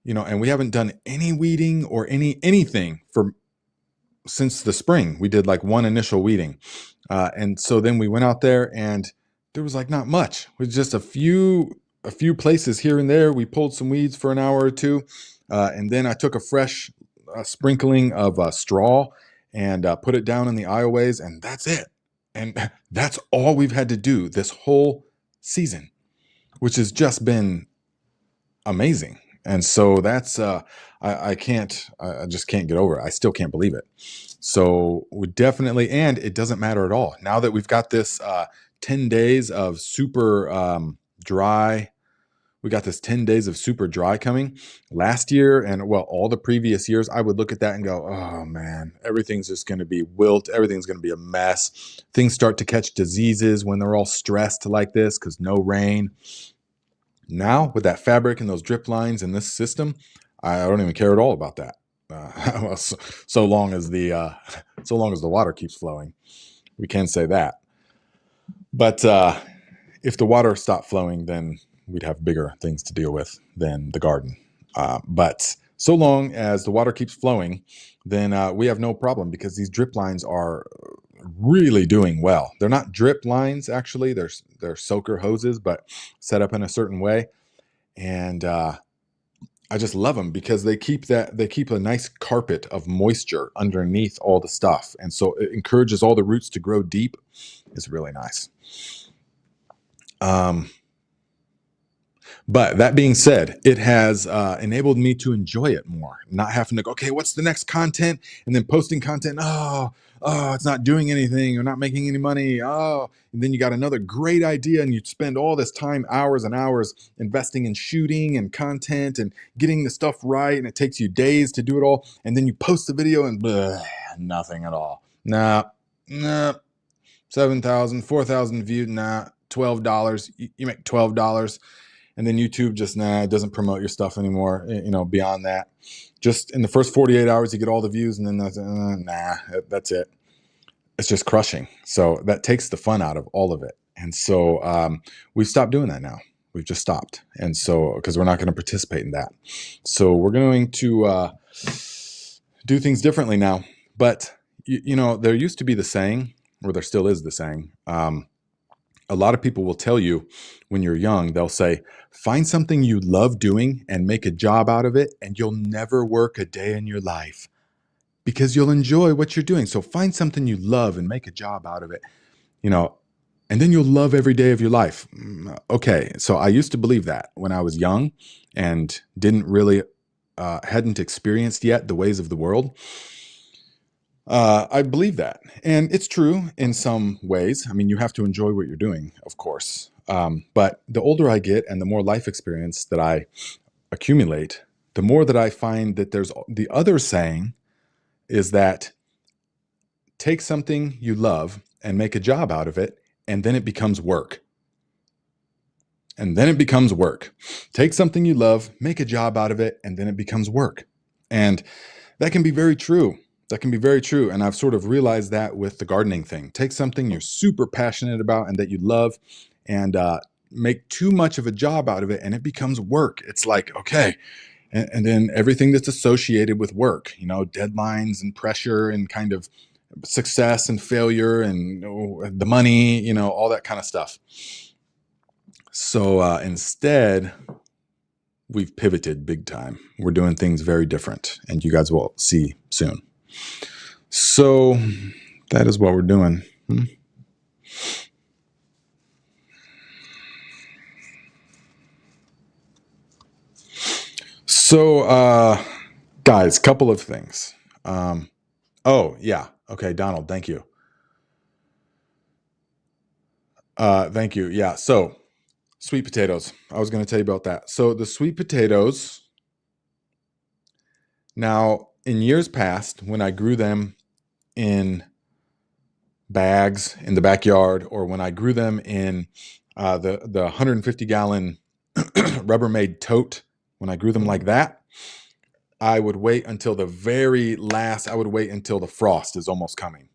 and we haven't done any weeding or anything since the spring. We did like one initial weeding. And so then we went out there and there was like not much. It was just a few places here and there. We pulled some weeds for an hour or two. And then I took a fresh sprinkling of straw and put it down in the aisleways, and that's it. And that's all we've had to do this whole season, which has just been amazing. And so that's I just can't get over it. I still can't believe it. So we definitely, and it doesn't matter at all now that we've got this 10 days of super dry. We got this 10 days of super dry coming. Last year, and well, all the previous years, I would look at that and go, oh man, everything's just going to be wilt. Everything's going to be a mess. Things start to catch diseases when they're all stressed like this because no rain. Now, with that fabric and those drip lines in this system, I don't even care at all about that. Well, so long as the water keeps flowing, we can say that. But if the water stopped flowing, then we'd have bigger things to deal with than the garden. But so long as the water keeps flowing, then we have no problem because these drip lines are really doing well. They're not drip lines, actually. They're soaker hoses, but set up in a certain way. And I just love them because they keep a nice carpet of moisture underneath all the stuff. And so it encourages all the roots to grow deep. It's really nice. But that being said, it has enabled me to enjoy it more, not having to go, okay, what's the next content? And then posting content. Oh, it's not doing anything or not making any money. Oh, and then you got another great idea and you spend all this time, hours and hours investing in shooting and content and getting the stuff right. And it takes you days to do it all. And then you post the video and nothing at all. Nah, 7,000, 4,000 views. Nah, $12. You make $12. And then YouTube just doesn't promote your stuff anymore. Beyond that, just in the first 48 hours, you get all the views, and then that's it. It's just crushing. So that takes the fun out of all of it. And so we've stopped doing that now. We've just stopped. And so because we're not going to participate in that, so we're going to do things differently now. But there used to be the saying, or there still is the saying. A lot of people will tell you when you're young, they'll say, find something you love doing and make a job out of it, and you'll never work a day in your life because you'll enjoy what you're doing. So find something you love and make a job out of it, and then you'll love every day of your life. Okay, so I used to believe that when I was young and didn't really, hadn't experienced yet the ways of the world. I believe that. And it's true in some ways. I mean, you have to enjoy what you're doing, of course. But the older I get and the more life experience that I accumulate, the more that I find that there's the other saying is that take something you love and make a job out of it, and then it becomes work. And then it becomes work. Take something you love, make a job out of it, and then it becomes work. And that can be very true. That can be very true. And I've sort of realized that with the gardening thing. Take something you're super passionate about and that you love, and make too much of a job out of it, and it becomes work. It's like, okay. And then everything that's associated with work, deadlines and pressure and kind of success and failure and the money, all that kind of stuff. So instead, we've pivoted big time. We're doing things very different, and you guys will see soon. So that is what we're doing. So, guys, couple of things. Oh, yeah. Okay, Donald, thank you. Thank you. Yeah, so sweet potatoes. I was going to tell you about that. So the sweet potatoes, now in years past, when I grew them in bags in the backyard, or when I grew them in the 150-gallon Rubbermaid tote, when I grew them like that, I would wait until the very last. I would wait until the frost is almost coming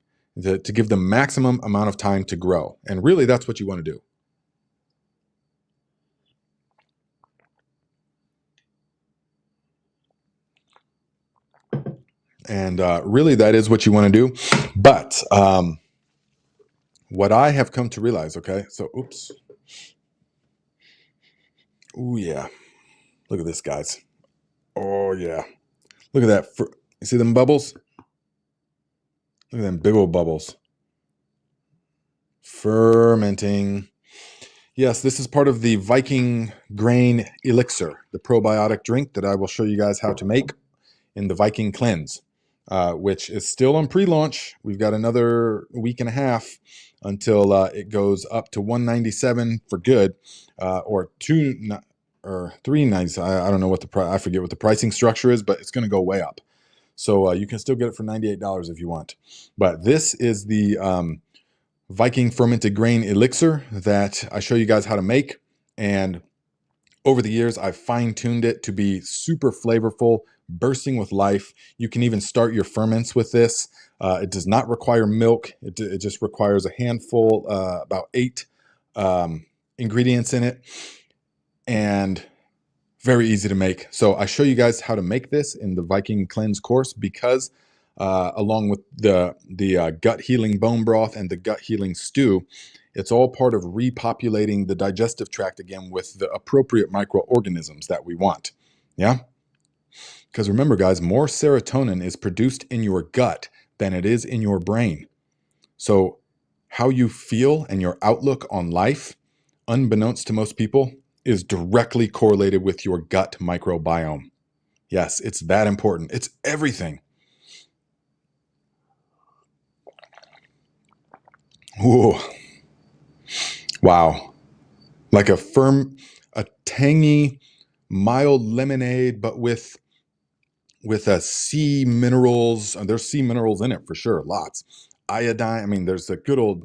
to give them maximum amount of time to grow. And really, that's what you want to do. And really, that is what you want to do. But what I have come to realize, okay, so oops. Oh, yeah. Look at this, guys. Oh, yeah. Look at that. You see them bubbles? Look at them big old bubbles. Fermenting. Yes, this is part of the Viking grain elixir, the probiotic drink that I will show you guys how to make in the Viking Cleanse, which is still on pre-launch. We've got another week and a half until it goes up to $197 for good, or $397. I don't know what I forget what the pricing structure is, but it's going to go way up. So you can still get it for $98 if you want. But this is the Viking fermented grain elixir that I show you guys how to make. And over the years, I've fine-tuned it to be super flavorful, bursting with life. You can even start your ferments with this. It does not require milk. It just requires a handful, about 8 ingredients in it, and very easy to make. So I show you guys how to make this in the Viking Cleanse course, because along with the gut healing bone broth and the gut healing stew, it's all part of repopulating the digestive tract again with the appropriate microorganisms that we want. Yeah? Because remember, guys, more serotonin is produced in your gut than it is in your brain. So how you feel and your outlook on life, unbeknownst to most people, is directly correlated with your gut microbiome. Yes, it's that important. It's everything. Ooh. Wow. Like a tangy, mild lemonade, but with sea minerals. There's sea minerals in it for sure. Lots. Iodine. I mean, there's the good old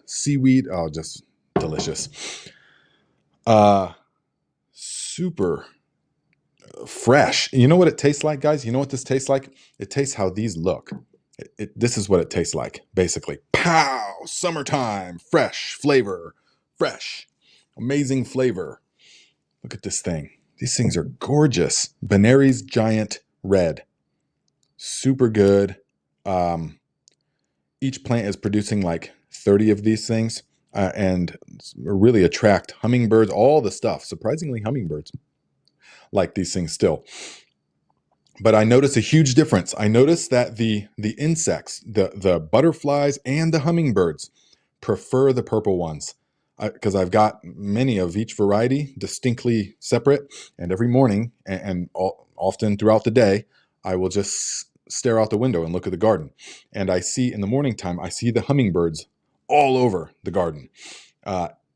seaweed. Oh, just delicious. Super fresh. You know what it tastes like, guys? You know what this tastes like? It tastes how these look. This is what it tastes like, basically. Pow! Summertime. Fresh flavor. Fresh. Amazing flavor. Look at this thing. These things are gorgeous. Benary's Giant Red. Super good. Each plant is producing like 30 of these things, and really attract hummingbirds, all the stuff. Surprisingly, hummingbirds like these things still. But I notice a huge difference. I notice that the insects, the butterflies and the hummingbirds prefer the purple ones, because I've got many of each variety distinctly separate. And every morning and often throughout the day, I will just stare out the window and look at the garden. And I see in the morning time, I see the hummingbirds all over the garden.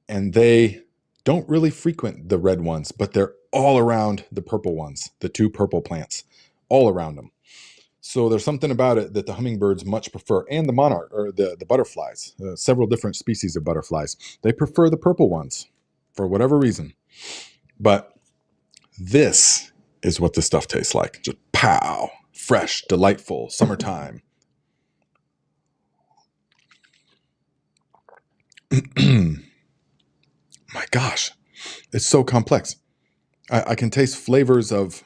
And they don't really frequent the red ones, but they're all around the purple ones, the 2 purple plants, all around them. So there's something about it that the hummingbirds much prefer, and the monarch, or the butterflies, several different species of butterflies. They prefer the purple ones for whatever reason. But this is what this stuff tastes like. Just pow, fresh, delightful, summertime. My gosh, it's so complex. I can taste flavors of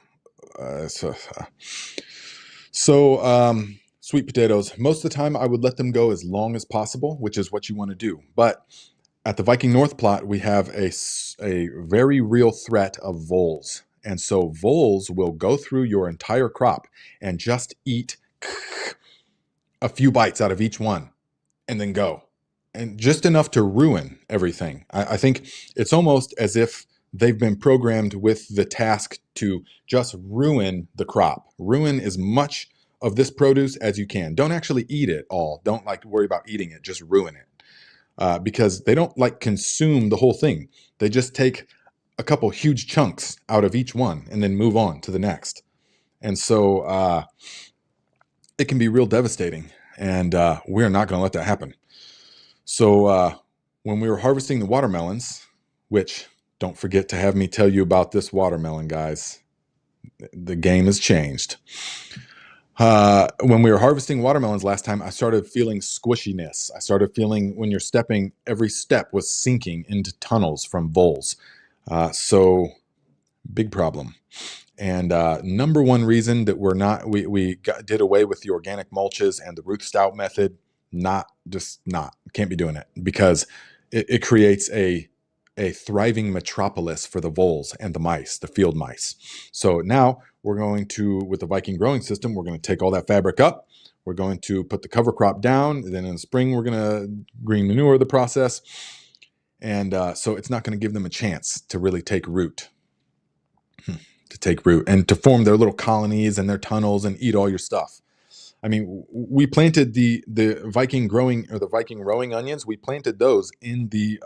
sweet potatoes. Most of the time I would let them go as long as possible, which is what you want to do. But at the Viking North plot, we have a very real threat of voles. And so voles will go through your entire crop and just eat a few bites out of each one and then go. And just enough to ruin everything. I think it's almost as if they've been programmed with the task to just ruin the crop. Ruin as much of this produce as you can. Don't actually eat it all. Don't worry about eating it. Just ruin it. Because they don't consume the whole thing. They just take a couple huge chunks out of each one and then move on to the next. And so it can be real devastating. And we're not going to let that happen. So when we were harvesting the watermelons, which don't forget to have me tell you about this watermelon, guys. The game has changed. When we were harvesting watermelons last time, I started feeling squishiness. I started feeling when you're stepping, every step was sinking into tunnels from voles. So big problem. And number one reason that we did away with the organic mulches and the root stout method, can't be doing it, because it creates a thriving metropolis for the voles and the mice, the field mice. So now we're going to, with the Viking growing system, we're going to take all that fabric up. We're going to put the cover crop down. And then in the spring, we're going to green manure the process. And so it's not going to give them a chance to really take root. And to form their little colonies and their tunnels and eat all your stuff. I mean, we planted the Viking growing, or the Viking rowing onions. We planted those in the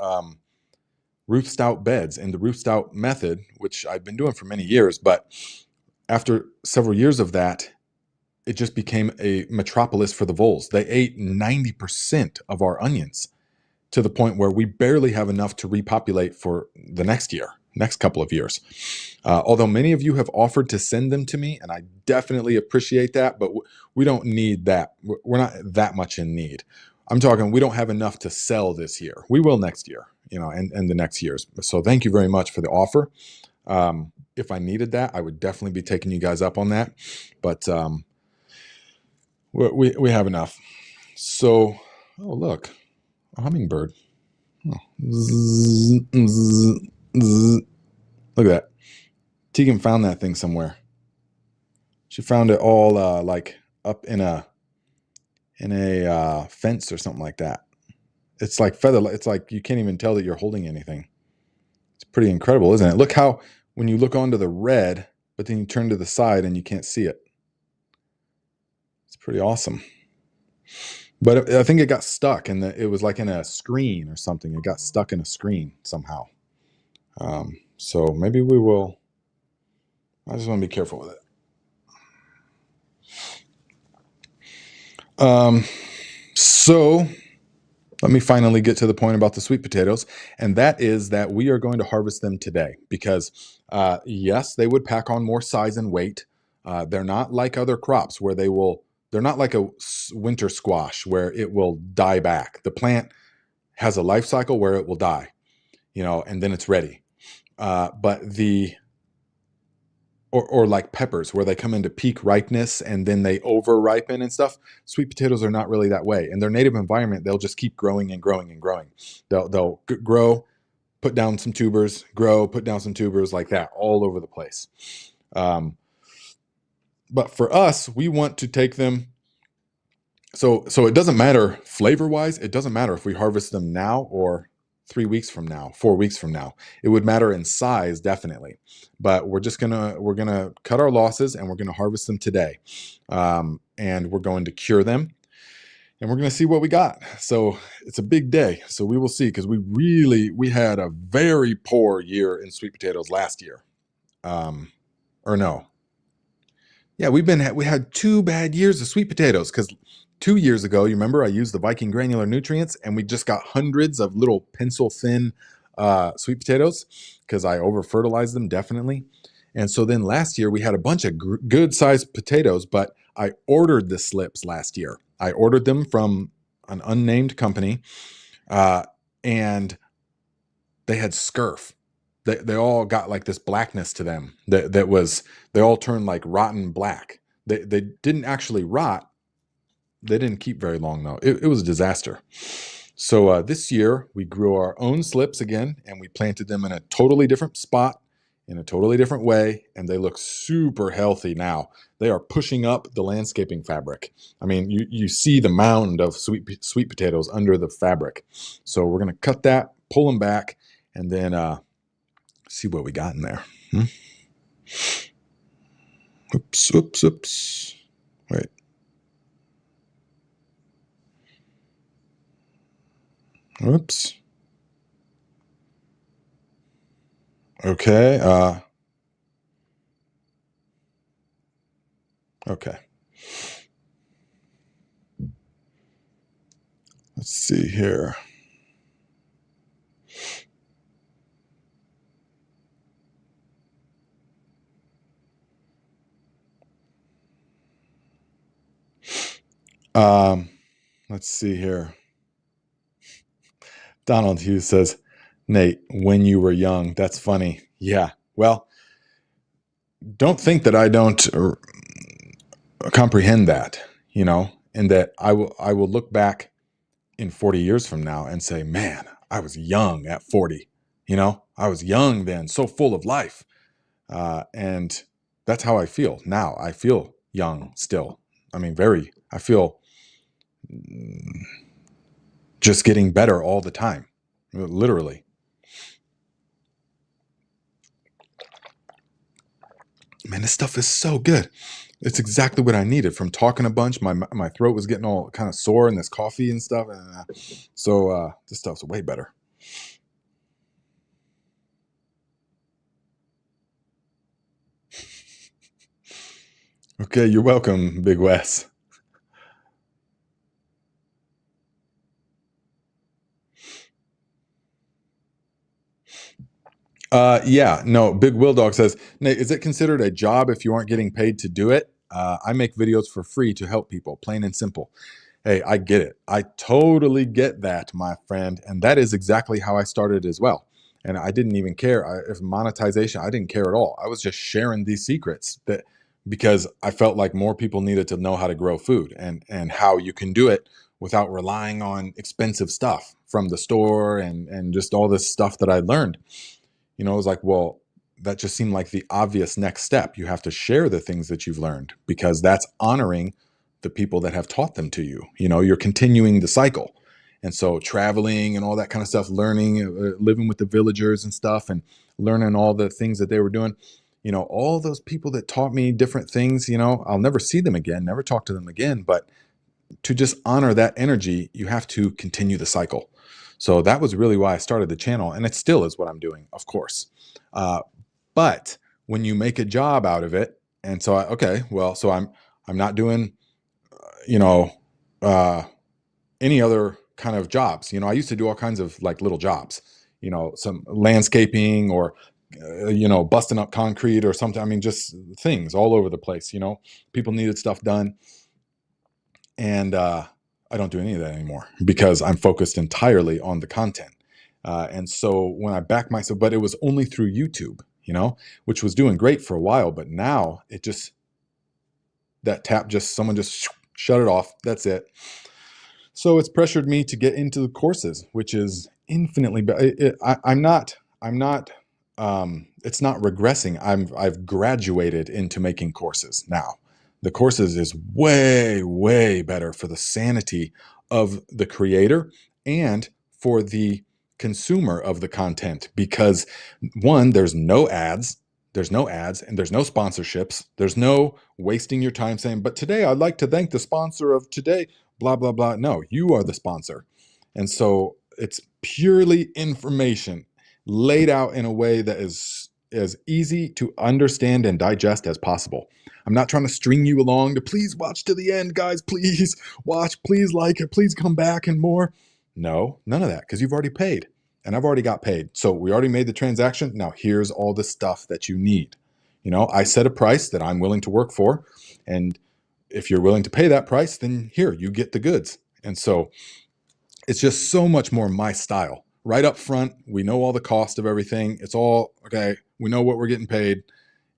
root stout beds, and the root stout method, which I've been doing for many years. But after several years of that, it just became a metropolis for the voles. They ate 90% of our onions, to the point where we barely have enough to repopulate for the next couple of years. Although many of you have offered to send them to me, and I definitely appreciate that, but we don't need that. We're not that much in need. I'm talking, we don't have enough to sell this year. We will next year, and the next years. So thank you very much for the offer. If I needed that, I would definitely be taking you guys up on that. But we have enough. So, oh, look, a hummingbird. Oh. Zzz, zzz, zzz. Look at that. Tegan found that thing somewhere. She found it all up in a fence or something like that. It's like feather. It's like you can't even tell that you're holding anything. It's pretty incredible, isn't it? Look how when you look onto the red, but then you turn to the side and you can't see it. It's pretty awesome. But I think it got stuck, and it was like in a screen or something. It got stuck in a screen somehow. So maybe we will. I just want to be careful with it. So let me finally get to the point about the sweet potatoes, and that is that we are going to harvest them today because, yes, they would pack on more size and weight. They're not like other crops where they're not like a winter squash where it will die back. The plant has a life cycle where it will die, and then it's ready. But or like peppers where they come into peak ripeness and then they over ripen and stuff. Sweet potatoes are not really that way. In their native environment, they'll just keep growing and growing and growing. They'll grow, put down some tubers, grow, put down some tubers, like that, all over the place. But for us, we want to take them. So it doesn't matter flavor wise. It doesn't matter if we harvest them now or 3 weeks from now, 4 weeks from now. It would matter in size, definitely. But we're gonna cut our losses, and we're gonna harvest them today. And we're going to cure them, and we're gonna see what we got. So it's a big day. So we will see, because we had a very poor year in sweet potatoes last year. or no. Yeah, we had 2 bad years of sweet potatoes because 2 years ago, you remember I used the Viking granular nutrients and we just got hundreds of little pencil thin sweet potatoes because I over fertilized them definitely. And so then last year we had a bunch of good sized potatoes, but I ordered the slips last year. I ordered them from an unnamed company, and they had scurf. They all got like this blackness to them they all turned like rotten black. They didn't actually rot. They didn't keep very long though. It was a disaster. So this year we grew our own slips again, and we planted them in a totally different spot, in a totally different way, and they look super healthy now. They are pushing up the landscaping fabric. I mean, you see the mound of sweet potatoes under the fabric. So we're gonna cut that, pull them back, and then see what we got in there. Oops. Wait. Oops. Okay. Okay. Let's see here. Let's see here. Donald Hughes says, Nate, when you were young, that's funny. Yeah. Well, don't think that I don't comprehend that, and that I will look back in 40 years from now and say, man, I was young at 40. I was young then, so full of life. And that's how I feel now. I feel young still. I mean, I feel just getting better all the time, literally. Man, this stuff is so good. It's exactly what I needed from talking a bunch. My throat was getting all kind of sore in this coffee and stuff. So this stuff's way better. Okay, you're welcome, Big Wes. Yeah, no, Big Will Dog says, Nate, is it considered a job if you aren't getting paid to do it? I make videos for free to help people, plain and simple. Hey, I get it. I totally get that, my friend. And that is exactly how I started as well. And I didn't even care if monetization, I didn't care at all. I was just sharing these secrets because I felt like more people needed to know how to grow food and how you can do it without relying on expensive stuff from the store and just all this stuff that I learned. It was like, well, that just seemed like the obvious next step. You have to share the things that you've learned because that's honoring the people that have taught them to you. You're continuing the cycle. And so traveling and all that kind of stuff, learning, living with the villagers and stuff, and learning all the things that they were doing, all those people that taught me different things, I'll never see them again, never talk to them again. But to just honor that energy, you have to continue the cycle. So that was really why I started the channel, and it still is what I'm doing, of course. But when you make a job out of it, and so so I'm not doing, any other kind of jobs. I used to do all kinds of like little jobs, some landscaping or busting up concrete or something. I mean, just things all over the place. People needed stuff done, and I don't do any of that anymore because I'm focused entirely on the content. And so when I back myself, but it was only through YouTube, which was doing great for a while, but now someone just shut it off. That's it. So it's pressured me to get into the courses, which is infinitely better. I'm not, it's not regressing. I've graduated into making courses now. The courses is way, way better for the sanity of the creator and for the consumer of the content because one, there's no ads, and there's no sponsorships. There's no wasting your time saying, but today I'd like to thank the sponsor of today, blah, blah, blah. No, you are the sponsor. And so it's purely information laid out in a way that is as easy to understand and digest as possible. I'm not trying to string you along to please watch to the end, guys. Please watch, please like it, please come back and more. No, none of that, because you've already paid and I've already got paid. So we already made the transaction. Now here's all the stuff that you need. You know, I set a price that I'm willing to work for. And if you're willing to pay that price, then here, you get the goods. And so it's just so much more my style. Right up front, we know all the cost of everything. It's all, okay, we know what we're getting paid.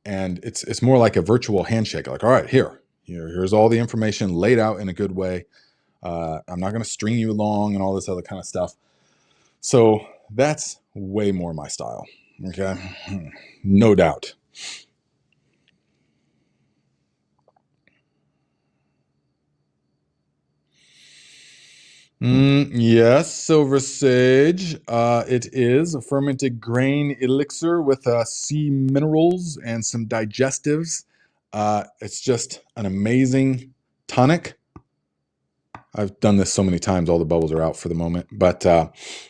And it's more like a virtual handshake. Like, all right, here's all the information laid out in a good way. I'm not going to string you along and all this other kind of stuff. So that's way more my style. Okay, no doubt. Yes, Silver Sage. It is a fermented grain elixir with sea minerals and some digestives. It's just an amazing tonic. I've done this so many times, all the bubbles are out for the moment. But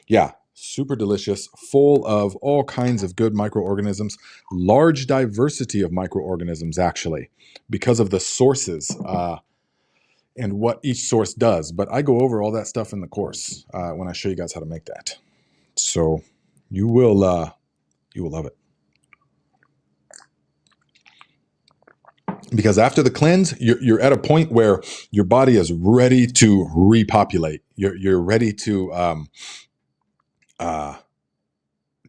yeah, super delicious, full of all kinds of good microorganisms, large diversity of microorganisms, actually, because of the sources. And what each source does. But I go over all that stuff in the course when I show you guys how to make that. So you will love it. Because after the cleanse, you're at a point where your body is ready to repopulate. You're ready to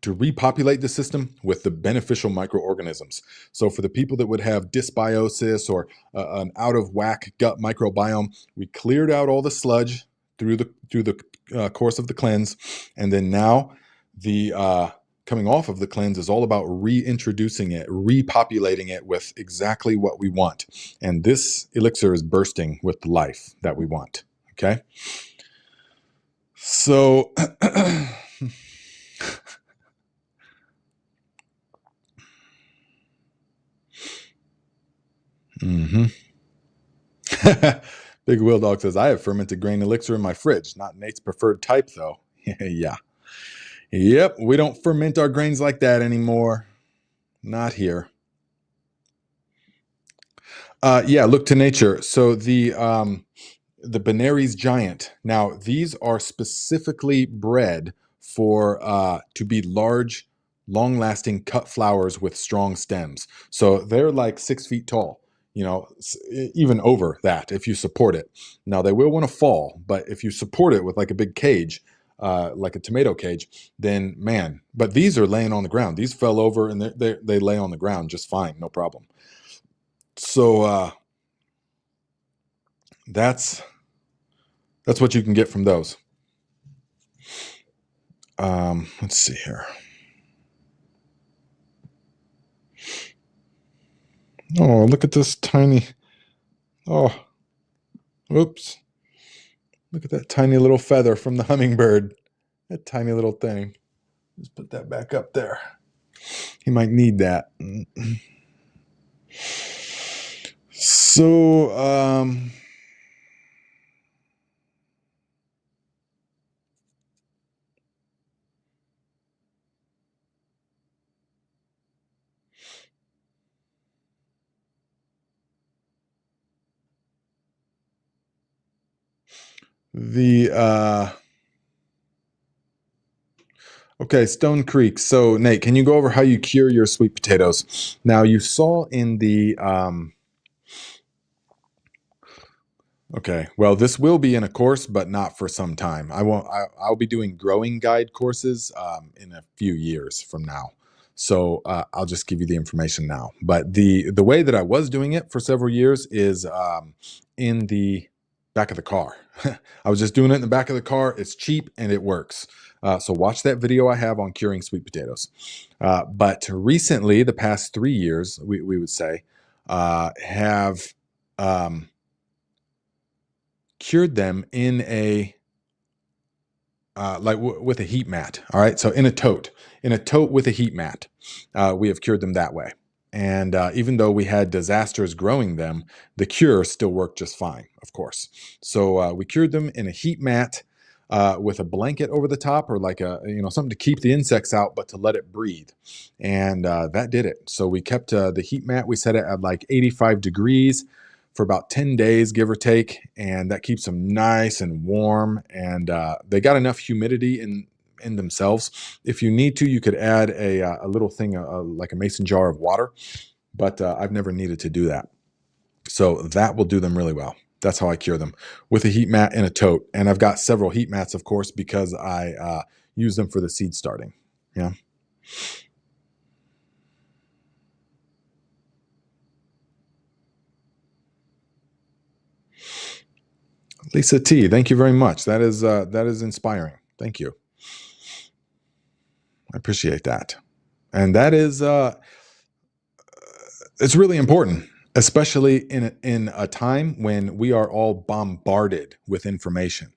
repopulate the system with the beneficial microorganisms. So for the people that would have dysbiosis or an out of whack gut microbiome, we cleared out all the sludge through the course of the cleanse, and then now the coming off of the cleanse is all about reintroducing it, repopulating it with exactly what we want. And this elixir is bursting with the life that we want. Okay, so. Big Wheel Dog says, I have fermented grain elixir in my fridge. Not Nate's preferred type, though. Yeah. Yep, we don't ferment our grains like that anymore. Not here. Yeah, look to nature. So the Benary's Giant. Now, these are specifically bred for to be large, long-lasting cut flowers with strong stems. So they're like 6 feet tall. You know, even over that if you support it. Now they will want to fall, but if you support it with like a big cage, like a tomato cage, then man. But these are laying on the ground. These fell over and they lay on the ground just fine, no problem. So that's what you can get from those. Let's see here. Oh, look at this tiny. Oh, oops. Look at that tiny little feather from the hummingbird. That tiny little thing. Just put that back up there. He might need that. So, okay, Stone Creek. So Nate, can you go over how you cure your sweet potatoes? Now you saw in the okay, well, this will be in a course, but not for some time. I'll be doing growing guide courses in a few years from now. So I'll just give you the information now. But the way that I was doing it for several years is in the back of the car. I was just doing it in the back of the car. It's cheap and it works. So watch that video I have on curing sweet potatoes. But recently, the past 3 years, we would say, have cured them in a with a heat mat. All right, so in a tote with a heat mat, we have cured them that way. And even though we had disasters growing them, the cure still worked just fine, of course. So we cured them in a heat mat. with a blanket over the top, or like a, something to keep the insects out, but to let it breathe. And that did it. So we kept the heat mat. We set it at like 85 degrees for about 10 days, give or take. And that keeps them nice and warm. And they got enough humidity in themselves. If you need to, you could add a little thing, like a mason jar of water, but I've never needed to do that. So that will do them really well. That's how I cure them, with a heat mat and a tote. And I've got several heat mats, of course, because I use them for the seed starting. Yeah. Lisa T, thank you very much. That is inspiring. Thank you. I appreciate that. And that is it's really important, especially in a time when we are all bombarded with information.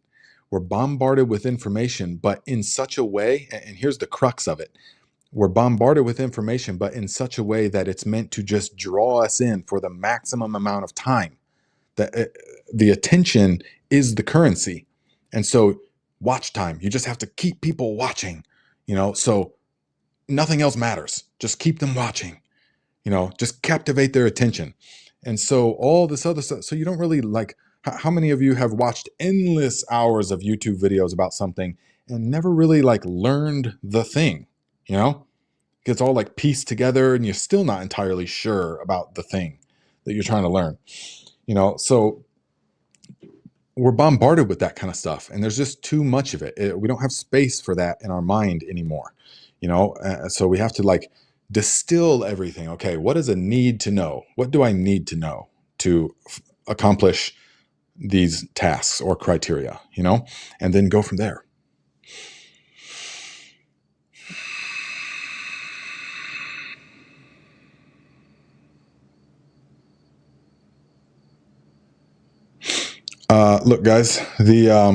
We're bombarded with information, but in such a way, and here's the crux of it. We're bombarded with information, but in such a way that it's meant to just draw us in for the maximum amount of time. That the attention is the currency. And so watch time, you just have to keep people watching, so nothing else matters. Just keep them watching, just captivate their attention. And so all this other stuff, so you don't really like, how many of you have watched endless hours of YouTube videos about something and never really like learned the thing, It's all like pieced together and you're still not entirely sure about the thing that you're trying to learn, So we're bombarded with that kind of stuff, and there's just too much of it. We don't have space for that in our mind anymore, so we have to like distill everything. Okay, what is a need to know? What do I need to know to accomplish these tasks or criteria, and then go from there. Look, guys, these are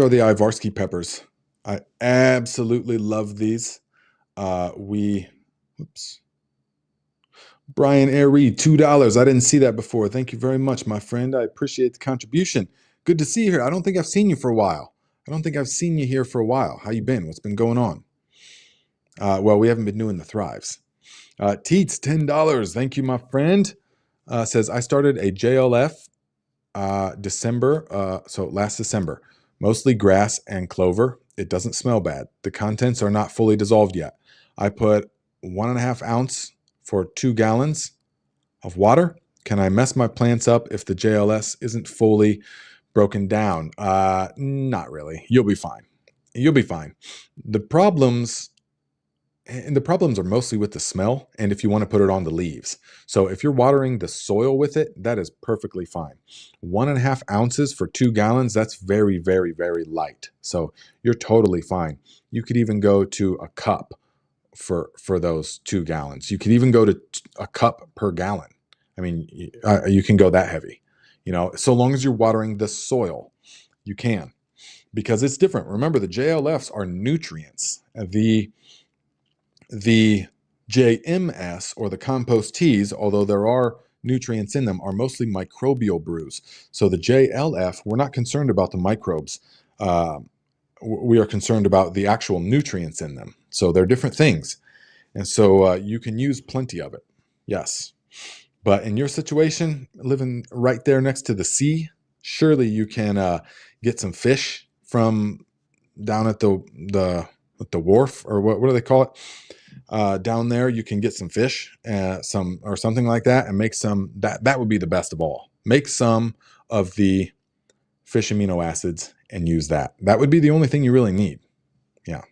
the Ivarsky peppers. I absolutely love these. Brian Airy, $2. I didn't see that before. Thank you very much, my friend. I appreciate the contribution. Good to see you here. I don't think I've seen you for a while. How you been? What's been going on? Well, we haven't been doing the thrives. Teets, $10. Thank you, my friend. Says, I started a JLF December, so last December. Mostly grass and clover. It doesn't smell bad. The contents are not fully dissolved yet. I put 1.5 ounce for 2 gallons of water. Can I mess my plants up if the JLS isn't fully broken down? Not really. You'll be fine. The problems are mostly with the smell, and if you want to put it on the leaves. So if you're watering the soil with it, that is perfectly fine. 1.5 ounces for 2 gallons, that's very, very, very light. So you're totally fine. You could even go to a cup for those 2 gallons. You could even go to a cup per gallon. I mean, you can go that heavy, so long as you're watering the soil, you can, because it's different. Remember, the JLFs are nutrients. The JMS, or the compost teas, although there are nutrients in them, are mostly microbial brews. So the JLF, we're not concerned about the microbes. We are concerned about the actual nutrients in them. So they're different things. And so you can use plenty of it. Yes. But in your situation, living right there next to the sea, surely you can get some fish from down at the wharf, or what do they call it? Down there, you can get some fish, or something like that, and make some. That would be the best of all. Make some of the fish amino acids and use that. That would be the only thing you really need. Yeah.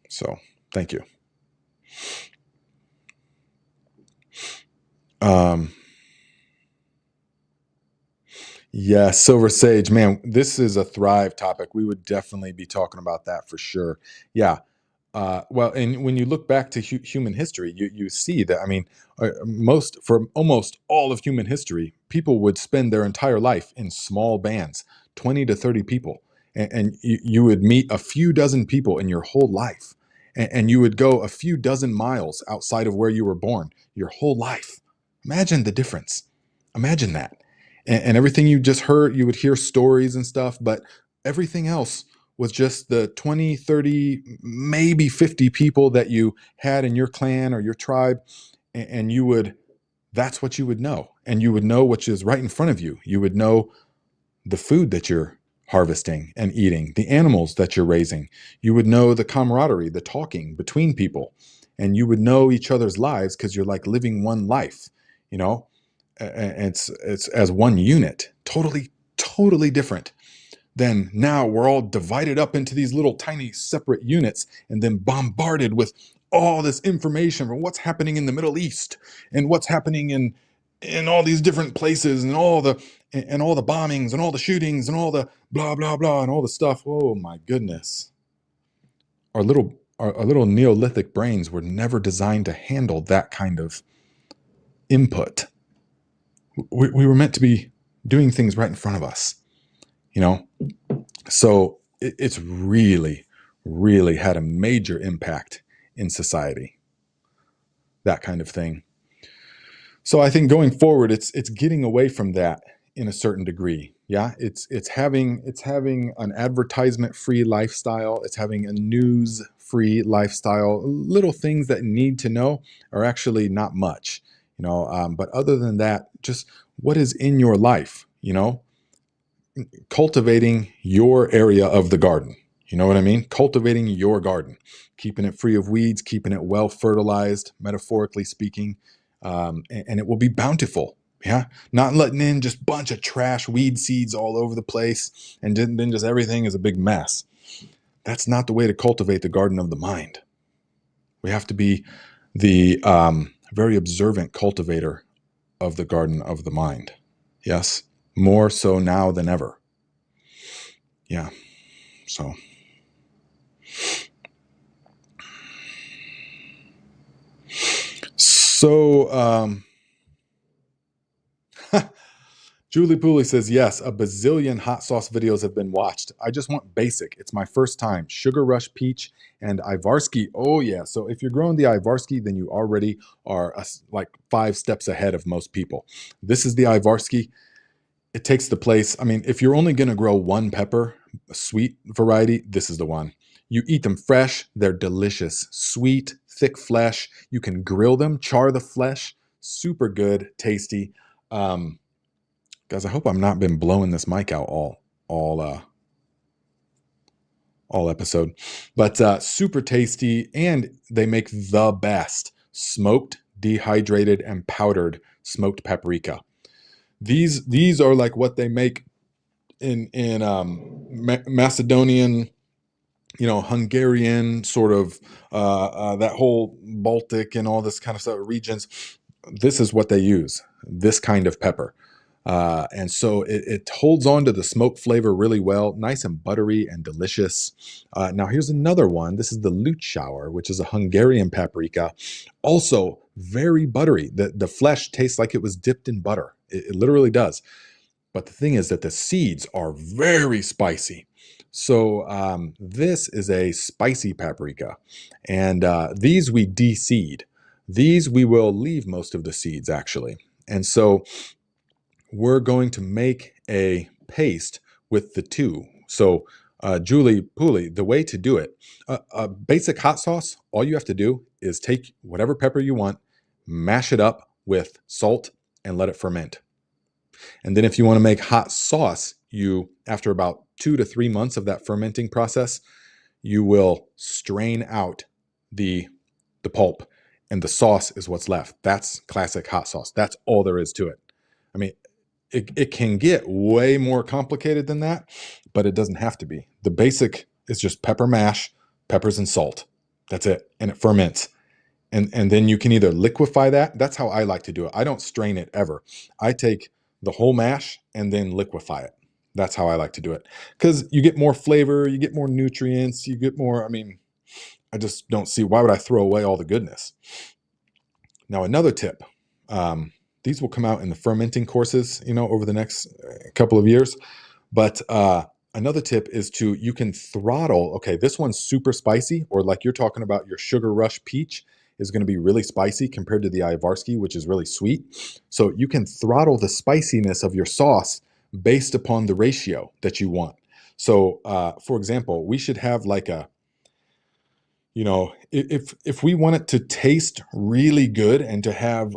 So thank you. Yeah, Silver Sage, man, this is a thrive topic. We would definitely be talking about that for sure. Yeah. Well, and when you look back to human history, you see that, I mean, for almost all of human history, people would spend their entire life in small bands, 20 to 30 people. And you would meet a few dozen people in your whole life. And you would go a few dozen miles outside of where you were born your whole life. Imagine the difference. Imagine that. And everything you just heard, you would hear stories and stuff, but everything else was just the 20, 30, maybe 50 people that you had in your clan or your tribe. And you would, that's what you would know. And you would know what is right in front of you. You would know the food that you're harvesting and eating, the animals that you're raising. You would know the camaraderie, the talking between people, and you would know each other's lives because you're like living one life, you know. It's as one unit, totally different. Then now we're all divided up into these little tiny separate units and then bombarded with all this information from what's happening in the Middle East and what's happening in all these different places and all the bombings and all the shootings and all the blah blah blah and all the stuff. Oh my goodness. Our little Neolithic brains were never designed to handle that kind of input. We were meant to be doing things right in front of us, you know? So it's really, really had a major impact in society, that kind of thing. So I think going forward, it's getting away from that in a certain degree. Yeah, it's having an advertisement-free lifestyle. It's having a news-free lifestyle. Little things that you need to know are actually not much, you know. But other than that, just what is in your life, you know, cultivating your area of the garden. You know what I mean? Cultivating your garden, keeping it free of weeds, keeping it well fertilized, metaphorically speaking, and it will be bountiful. Yeah, not letting in just bunch of trash weed seeds all over the place, and then just everything is a big mess. That's not the way to cultivate the garden of the mind. We have to be the very observant cultivator of the garden of the mind. Yes, more so now than ever. Yeah, so. Julie Pooley says, yes, a bazillion hot sauce videos have been watched. I just want basic. It's my first time. Sugar Rush Peach and Ivarsky. Oh, yeah. So if you're growing the Ivarsky, then you already are like 5 steps ahead of most people. This is the Ivarsky. It takes the place. I mean, if you're only going to grow one pepper, a sweet variety, this is the one. You eat them fresh. They're delicious. Sweet, thick flesh. You can grill them, char the flesh. Super good, tasty. Guys, I hope I'm not been blowing this mic out all episode. But super tasty, and they make the best smoked, dehydrated, and powdered smoked paprika. These are like what they make in Macedonian, you know, Hungarian sort of that whole Baltic and all this kind of stuff regions. This is what they use. This kind of pepper. And so it holds on to the smoke flavor really well, nice and buttery and delicious. Now here's another one. This is the Lutschauer, which is a Hungarian paprika. Also very buttery. The flesh tastes like it was dipped in butter. It literally does. But the thing is that the seeds are very spicy. So this is a spicy paprika. And these we de-seed. These we will leave most of the seeds actually. And so we're going to make a paste with the two. So Julie Pooley, the way to do it, a basic hot sauce, all you have to do is take whatever pepper you want, mash it up with salt, and let it ferment. And then if you want to make hot sauce, you, after about 2 to 3 months of that fermenting process, you will strain out the pulp, and the sauce is what's left. That's classic hot sauce. That's all there is to it. I mean, it can get way more complicated than that, but it doesn't have to be. The basic is just pepper mash, peppers and salt. That's it. And it ferments. And then you can either liquefy that. That's how I like to do it. I don't strain it ever. I take the whole mash and then liquefy it. That's how I like to do it. Because you get more flavor, you get more nutrients, you get more, I mean, I just don't see, why would I throw away all the goodness? Now, another tip. These will come out in the fermenting courses, you know, over the next couple of years. But another tip is you can throttle, okay, this one's super spicy, or like you're talking about your Sugar Rush Peach, is going to be really spicy compared to the Ivarski, which is really sweet. So you can throttle the spiciness of your sauce based upon the ratio that you want. So, for example, we should have like a, if we want it to taste really good and to have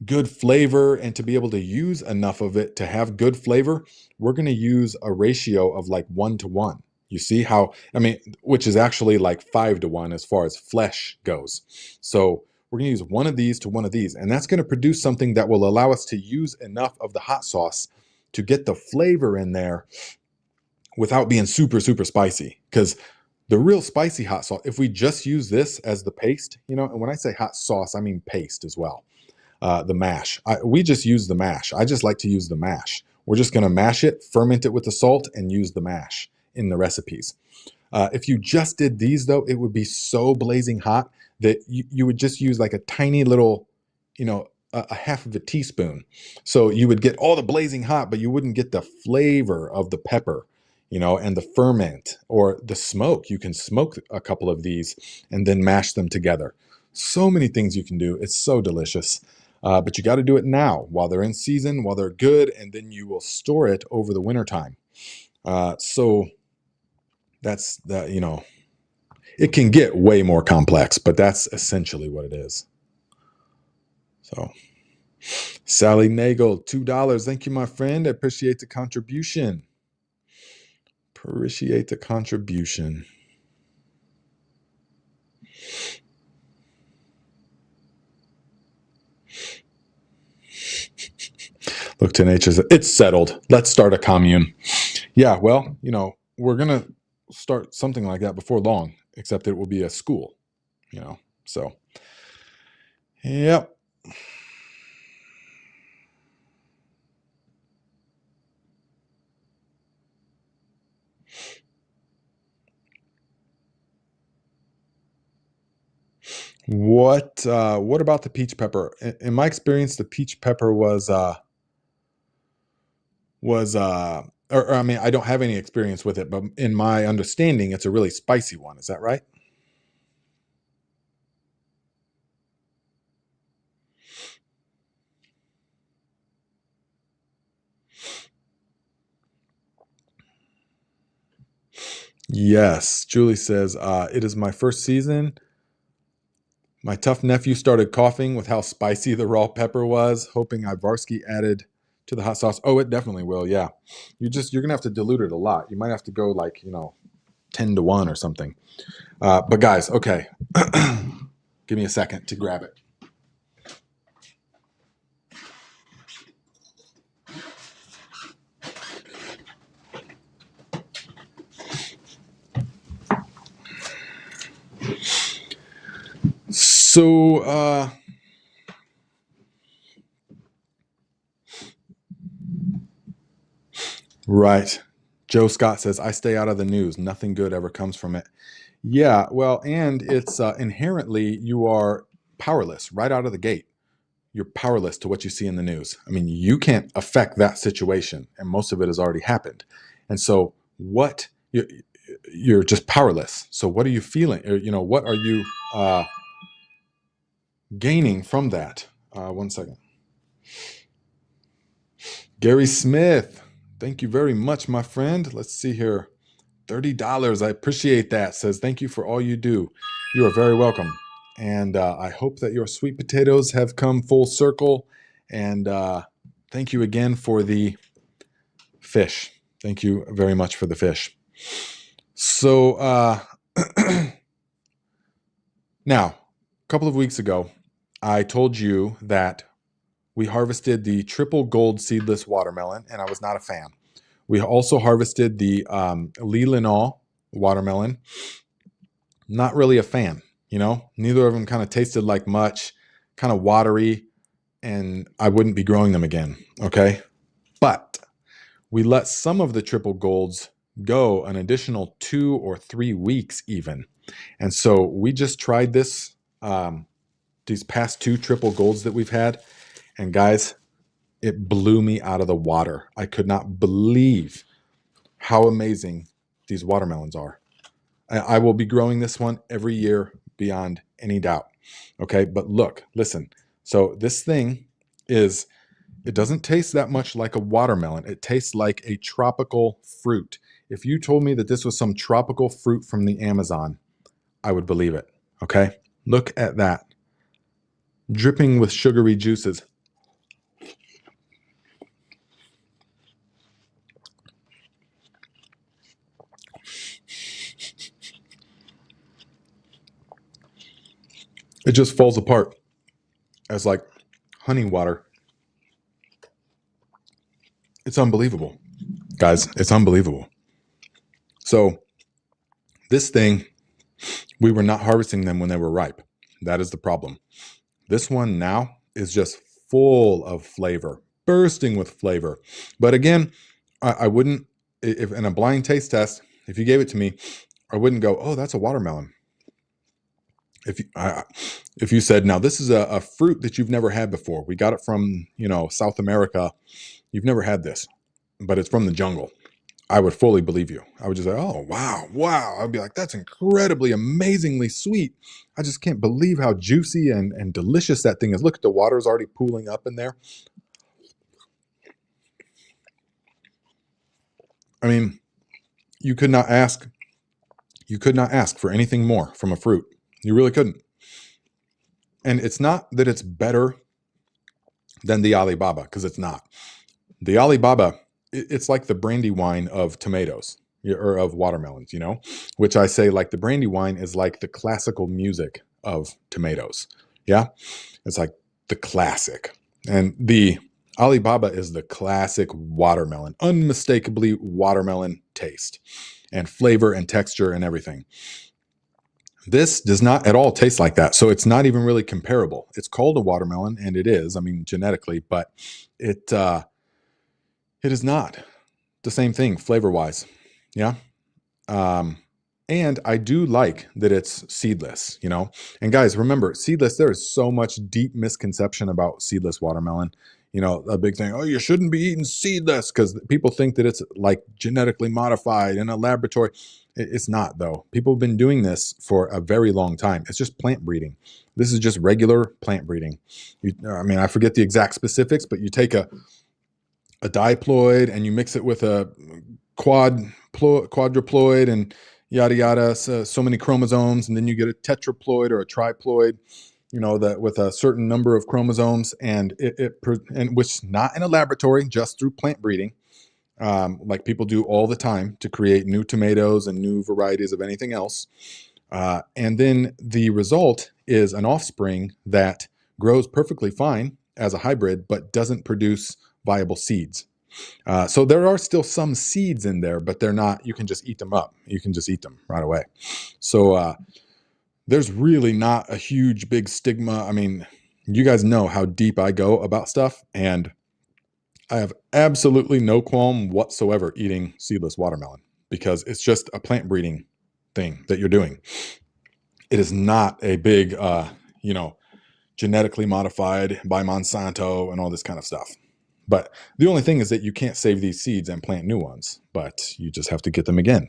good flavor and to be able to use enough of it to have good flavor, we're going to use a ratio of like 1-to-1. You see how, which is actually like 5-to-1 as far as flesh goes. So we're going to use one of these to one of these, and that's going to produce something that will allow us to use enough of the hot sauce to get the flavor in there without being super, super spicy. Because the real spicy hot sauce, if we just use this as the paste, and when I say hot sauce, I mean paste as well. The mash. We just use the mash. I just like to use the mash. We're just going to mash it, ferment it with the salt, and use the mash in the recipes. If you just did these, though, it would be so blazing hot that you would just use like a tiny little, a half of a teaspoon. So you would get all the blazing hot, but you wouldn't get the flavor of the pepper, and the ferment or the smoke. You can smoke a couple of these and then mash them together. So many things you can do. It's so delicious. But you got to do it now while they're in season, while they're good, and then you will store it over the wintertime. So that's that, it can get way more complex, but that's essentially what it is. So Sally Nagel, $2. Thank you, my friend. I appreciate the contribution. Appreciate the contribution. Look to nature. It's settled. Let's start a commune. Yeah, well, we're going to start something like that before long, except it will be a school, so. Yep. What about the peach pepper? In my experience, the peach pepper I don't have any experience with it, but in my understanding, it's a really spicy one. Is that right? Yes. Julie says, it is my first season. My tough nephew started coughing with how spicy the raw pepper was, hoping Ivarski added to the hot sauce. Oh, it definitely will. Yeah. You're going to have to dilute it a lot. You might have to go like, 10-to-1 or something. But guys, okay. Give me a second to grab it. So, right. Joe Scott says, I stay out of the news. Nothing good ever comes from it. Yeah, well, and it's inherently you are powerless right out of the gate. You're powerless to what you see in the news. I mean, you can't affect that situation, and most of it has already happened. And so, you're just powerless. So, what are you feeling? Or, what are you gaining from that? 1 second. Gary Smith, thank you very much, my friend. Let's see here. $30. I appreciate that. Says, thank you for all you do. You are very welcome. And I hope that your sweet potatoes have come full circle. And thank you again for the fish. Thank you very much for the fish. So now, a couple of weeks ago, I told you that we harvested the triple gold seedless watermelon, and I was not a fan. We also harvested the Leelanau watermelon. Not really a fan, Neither of them kind of tasted like much, kind of watery, and I wouldn't be growing them again, okay? But we let some of the triple golds go an additional 2 or 3 weeks even. And so we just tried this, these past 2 triple golds that we've had, and guys, it blew me out of the water. I could not believe how amazing these watermelons are. I will be growing this one every year beyond any doubt. Okay, but look, listen. So this thing is, it doesn't taste that much like a watermelon. It tastes like a tropical fruit. If you told me that this was some tropical fruit from the Amazon, I would believe it. Okay, look at that. Dripping with sugary juices. It just falls apart as like honey water. It's unbelievable, guys. It's unbelievable. So this thing, we were not harvesting them when they were ripe. That is the problem. This one now is just full of flavor, bursting with flavor. But again, I wouldn't, if in a blind taste test, if you gave it to me, I wouldn't go, oh, that's a watermelon. If you said, now this is a fruit that you've never had before, we got it from, South America, you've never had this, but it's from the jungle, I would fully believe you. I would just say, oh, wow. I'd be like, that's incredibly, amazingly sweet. I just can't believe how juicy and delicious that thing is. Look, the water's already pooling up in there. I mean, you could not ask for anything more from a fruit. You really couldn't. And it's not that it's better than the Alibaba, because it's not. The Alibaba, it's like the brandy wine of tomatoes or of watermelons, which I say, like, the brandy wine is like the classical music of tomatoes. Yeah. It's like the classic. And the Alibaba is the classic watermelon, unmistakably watermelon taste and flavor and texture and everything. This does not at all taste like that. So it's not even really comparable. It's called a watermelon, and it is, genetically, but it is not the same thing flavor-wise. Yeah. And I do like that it's seedless, And guys, remember, seedless, there is so much deep misconception about seedless watermelon. A big thing, oh, you shouldn't be eating seedless, because people think that it's like genetically modified in a laboratory. It's not, though. People have been doing this for a very long time. It's just plant breeding. This is just regular plant breeding. I forget the exact specifics, but you take a diploid and you mix it with a quadruploid and yada yada, so many chromosomes, and then you get a tetraploid or a triploid, that with a certain number of chromosomes, and and which not in a laboratory, just through plant breeding, like people do all the time to create new tomatoes and new varieties of anything else. And then the result is an offspring that grows perfectly fine as a hybrid, but doesn't produce viable seeds. So there are still some seeds in there, but they're not, you can just eat them up. You can just eat them right away. So there's really not a huge, big stigma. You guys know how deep I go about stuff, and I have absolutely no qualm whatsoever eating seedless watermelon, because it's just a plant breeding thing that you're doing. It is not a big, genetically modified by Monsanto and all this kind of stuff. But the only thing is that you can't save these seeds and plant new ones, but you just have to get them again.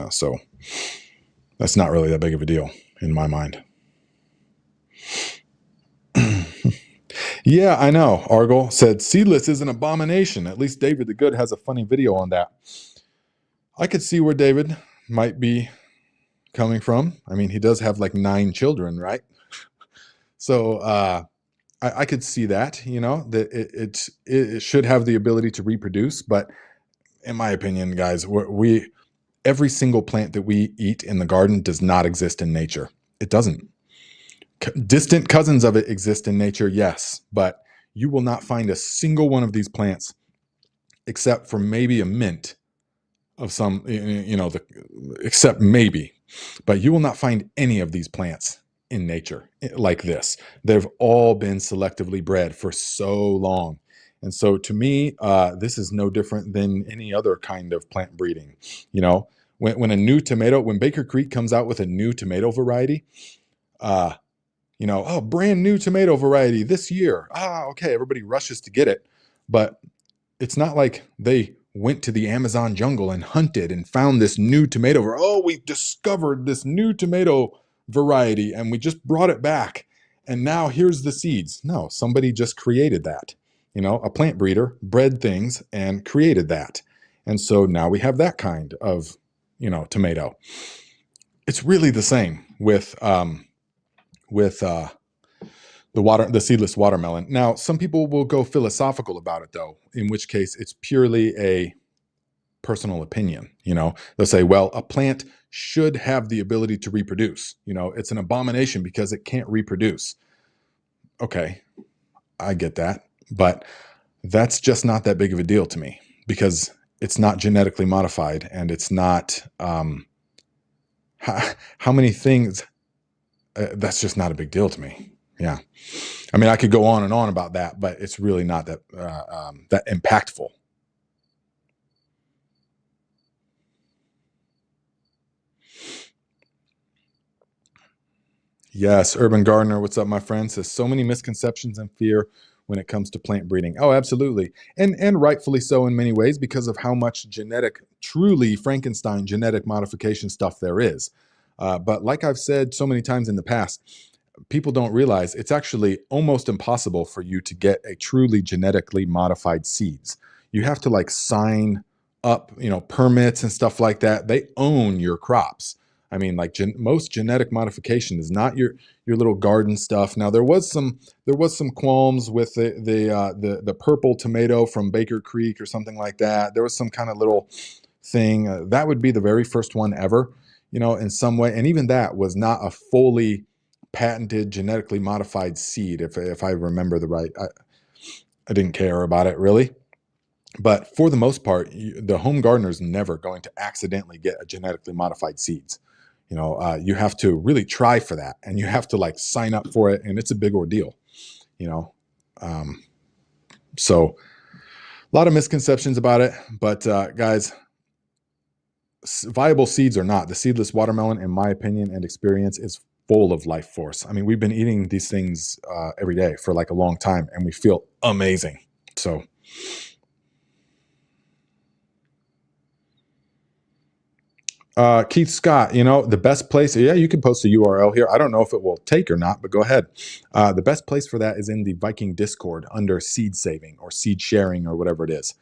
So that's not really that big of a deal in my mind. Yeah, I know. Argyle said seedless is an abomination. At least David the Good has a funny video on that. I could see where David might be coming from. He does have like 9 children, right? So I could see that, that it should have the ability to reproduce. But in my opinion, guys, every single plant that we eat in the garden does not exist in nature. It doesn't. Distant cousins of it exist in nature, yes, but you will not find a single one of these plants, except for maybe a mint of some, except maybe, but you will not find any of these plants in nature like this. They've all been selectively bred for so long. And so to me, this is no different than any other kind of plant breeding. When a new tomato, when Baker Creek comes out with a new tomato variety, oh, brand new tomato variety this year. Okay, everybody rushes to get it, but it's not like they went to the Amazon jungle and hunted and found this new tomato. Oh, we discovered this new tomato variety and we just brought it back. And now here's the seeds. No, somebody just created that. You know, a plant breeder bred things and created that. And so now we have that kind of, you know, tomato. It's really the same with the seedless watermelon. Now, some people will go philosophical about it, though, in which case it's purely a personal opinion. You know, they'll say, well, a plant should have the ability to reproduce. You know, it's an abomination because it can't reproduce. Okay, I get that, but that's just not that big of a deal to me because it's not genetically modified and it's not how many things. That's just not a big deal to me. Yeah. I mean, I could go on and on about that, but it's really not that that impactful. Yes, Urban Gardener, what's up, my friend? Says so many misconceptions and fear when it comes to plant breeding. Oh, absolutely. And rightfully so in many ways because of how much genetic, truly Frankenstein genetic modification stuff there is. But like I've said so many times in the past, people don't realize it's actually almost impossible for you to get a truly genetically modified seeds. You have to like sign up, you know, permits and stuff like that. They own your crops. I mean, like most genetic modification is not your little garden stuff. Now there was some qualms with the purple tomato from Baker Creek or something like that. There was some kind of little thing that would be the very first one ever, you know, in some way. And even that was not a fully patented genetically modified seed. If I remember the right, I didn't care about it really. But for the most part, the home gardener is never going to accidentally get a genetically modified seeds. You know, you have to really try for that, and you have to like sign up for it, and it's a big ordeal. You know, so a lot of misconceptions about it. But guys, viable seeds or not, the seedless watermelon, in my opinion and experience, is full of life force. I mean, we've been eating these things every day for like a long time, and we feel amazing. So. Keith Scott, you know, the best place, yeah, you can post a URL here. I don't know if it will take or not, but go ahead. The best place for that is in the Viking Discord under seed saving or seed sharing or whatever it is.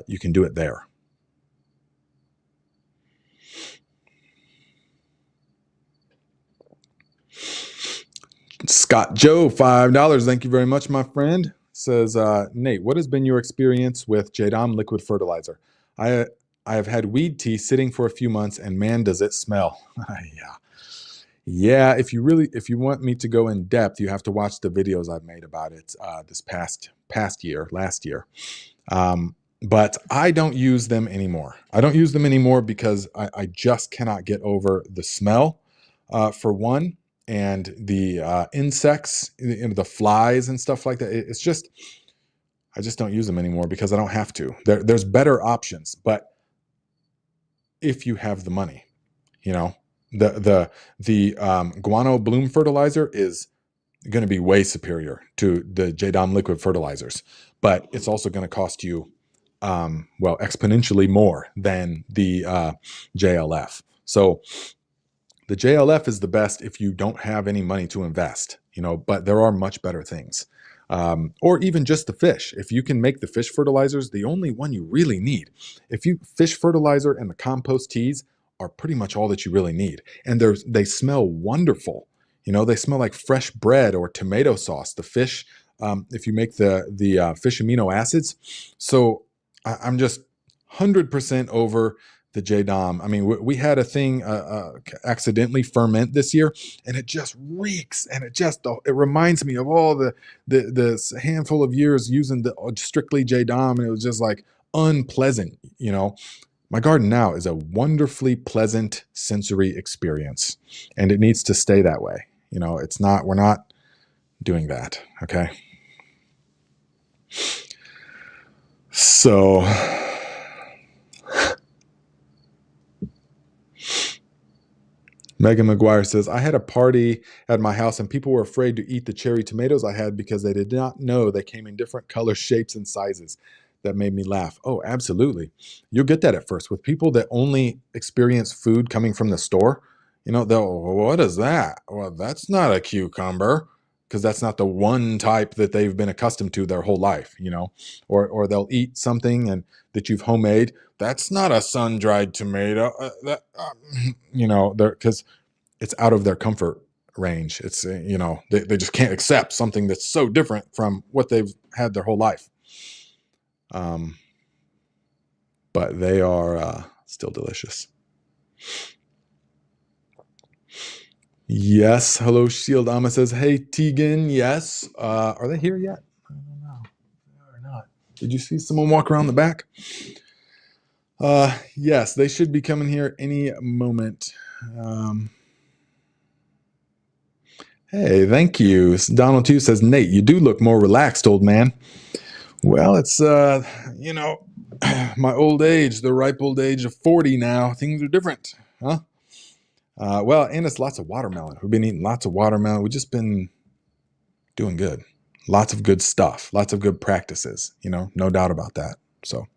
You can do it there. Scott Joe, $5. Thank you very much, my friend. Says, Nate, what has been your experience with JDOM liquid fertilizer? I have had weed tea sitting for a few months, and man, does it smell. Yeah. If you want me to go in depth, you have to watch the videos I've made about it this last year. But I don't use them anymore. I don't use them anymore because I just cannot get over the smell, for one, and the insects, the flies and stuff like that. It's just, I just don't use them anymore because I don't have to. There's better options, but if you have the money, you know, the guano bloom fertilizer is going to be way superior to the JDOM liquid fertilizers, but it's also going to cost you, well, exponentially more than the JLF. So the JLF is the best if you don't have any money to invest, you know, but there are much better things. Or even just the fish. If you can make the fish fertilizers, the only one you really need. Fish fertilizer and the compost teas are pretty much all that you really need. And they smell wonderful. You know, they smell like fresh bread or tomato sauce. The fish, if you make the fish amino acids. So I'm just 100% over the JDOM. I mean, we had a thing accidentally ferment this year, and it just reeks, and it reminds me of all the handful of years using the strictly JDOM, and it was just like unpleasant. You know, my garden now is a wonderfully pleasant sensory experience, and it needs to stay that way. You know, we're not doing that. Okay. So Megan McGuire says, I had a party at my house and people were afraid to eat the cherry tomatoes I had because they did not know they came in different colors, shapes, and sizes. that made me laugh. Oh, absolutely. You'll get that at first with people that only experience food coming from the store. They'll, "Well, what is that?" Well, that's not a cucumber, because that's not the one type that they've been accustomed to their whole life, or they'll eat something and that you've homemade. That's not a sun-dried tomato. Because it's out of their comfort range. It's they just can't accept something that's so different from what they've had their whole life. But they are still delicious. Yes. Hello, Shield Ama says, "Hey, Tegan." Yes. Are they here yet? I don't know. Or not. Did you see someone walk around the back? Yes, they should be coming here any moment. Hey, thank you. Donald 2 says, "Nate, you do look more relaxed, old man." Well, it's my old age, the ripe old age of 40 now. Things are different, huh? Well, and it's lots of watermelon. We've been eating lots of watermelon. We've just been doing good. Lots of good stuff. Lots of good practices. No doubt about that. So,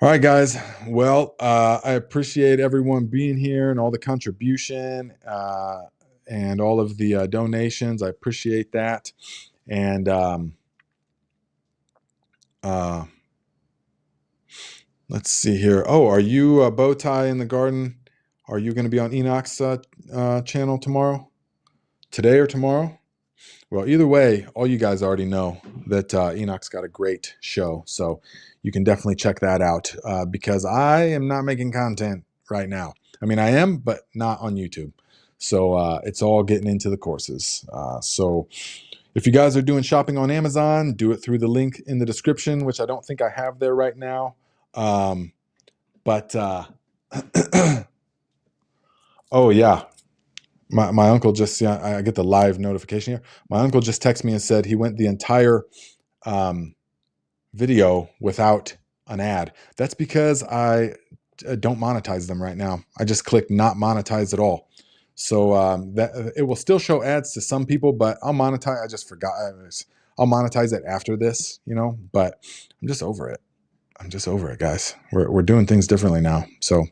all right, guys. Well, I appreciate everyone being here and all the contribution and all of the donations. I appreciate that. And let's see here. Oh, are you a bow tie in the garden? Are you going to be on Enoch's channel tomorrow? Today or tomorrow? Well, either way, all you guys already know that Enoch's got a great show. So you can definitely check that out because I am not making content right now. I mean, I am, but not on YouTube. So it's all getting into the courses. So if you guys are doing shopping on Amazon, do it through the link in the description, which I don't think I have there right now. But oh, yeah. My uncle just, I get the live notification here. My uncle just texted me and said he went the entire video without an ad. That's because I don't monetize them right now. I just click not monetize at all. So that it will still show ads to some people, but I'll monetize. I just forgot. I'll monetize it after this, but I'm just over it. I'm just over it, guys. We're doing things differently now. So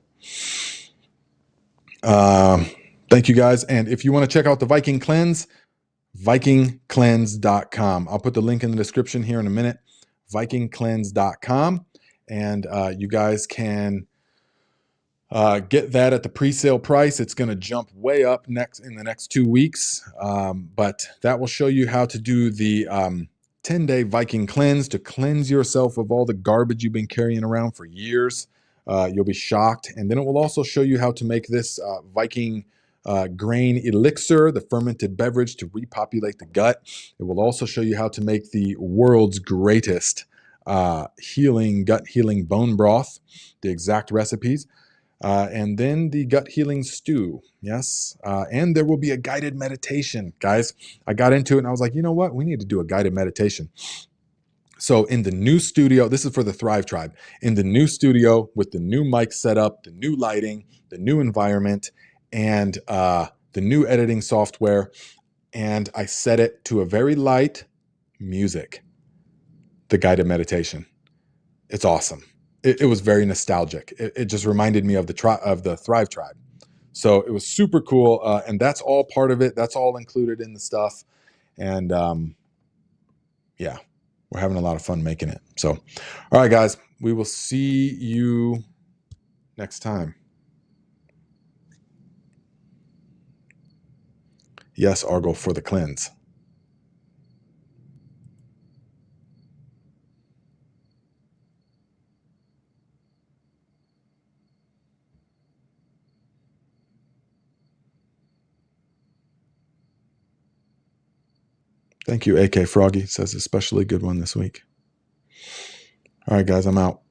thank you, guys. And if you want to check out the Viking Cleanse, vikingcleanse.com. I'll put the link in the description here in a minute. vikingcleanse.com. And you guys can get that at the pre-sale price. It's going to jump way up in the next 2 weeks. But that will show you how to do the 10-day Viking cleanse to cleanse yourself of all the garbage you've been carrying around for years. You'll be shocked. And then it will also show you how to make this Viking grain elixir, the fermented beverage to repopulate the gut. It will also show you how to make the world's greatest gut healing bone broth, the exact recipes. And then the gut healing stew. Yes. And there will be a guided meditation, guys. I got into it and I was like, you know what? We need to do a guided meditation. So in the new studio, this is for the Thrive Tribe, in the new studio with the new mic setup, the new lighting, the new environment, and the new editing software. And I set it to a very light music, the guided meditation. It's awesome. It was very nostalgic. It just reminded me of the Thrive Tribe. So it was super cool. And that's all part of it. That's all included in the stuff. And yeah, we're having a lot of fun making it. So, all right, guys, we will see you next time. Yes, Argo, for the cleanse. Thank you, AK Froggy. Says especially good one this week. All right, guys, I'm out.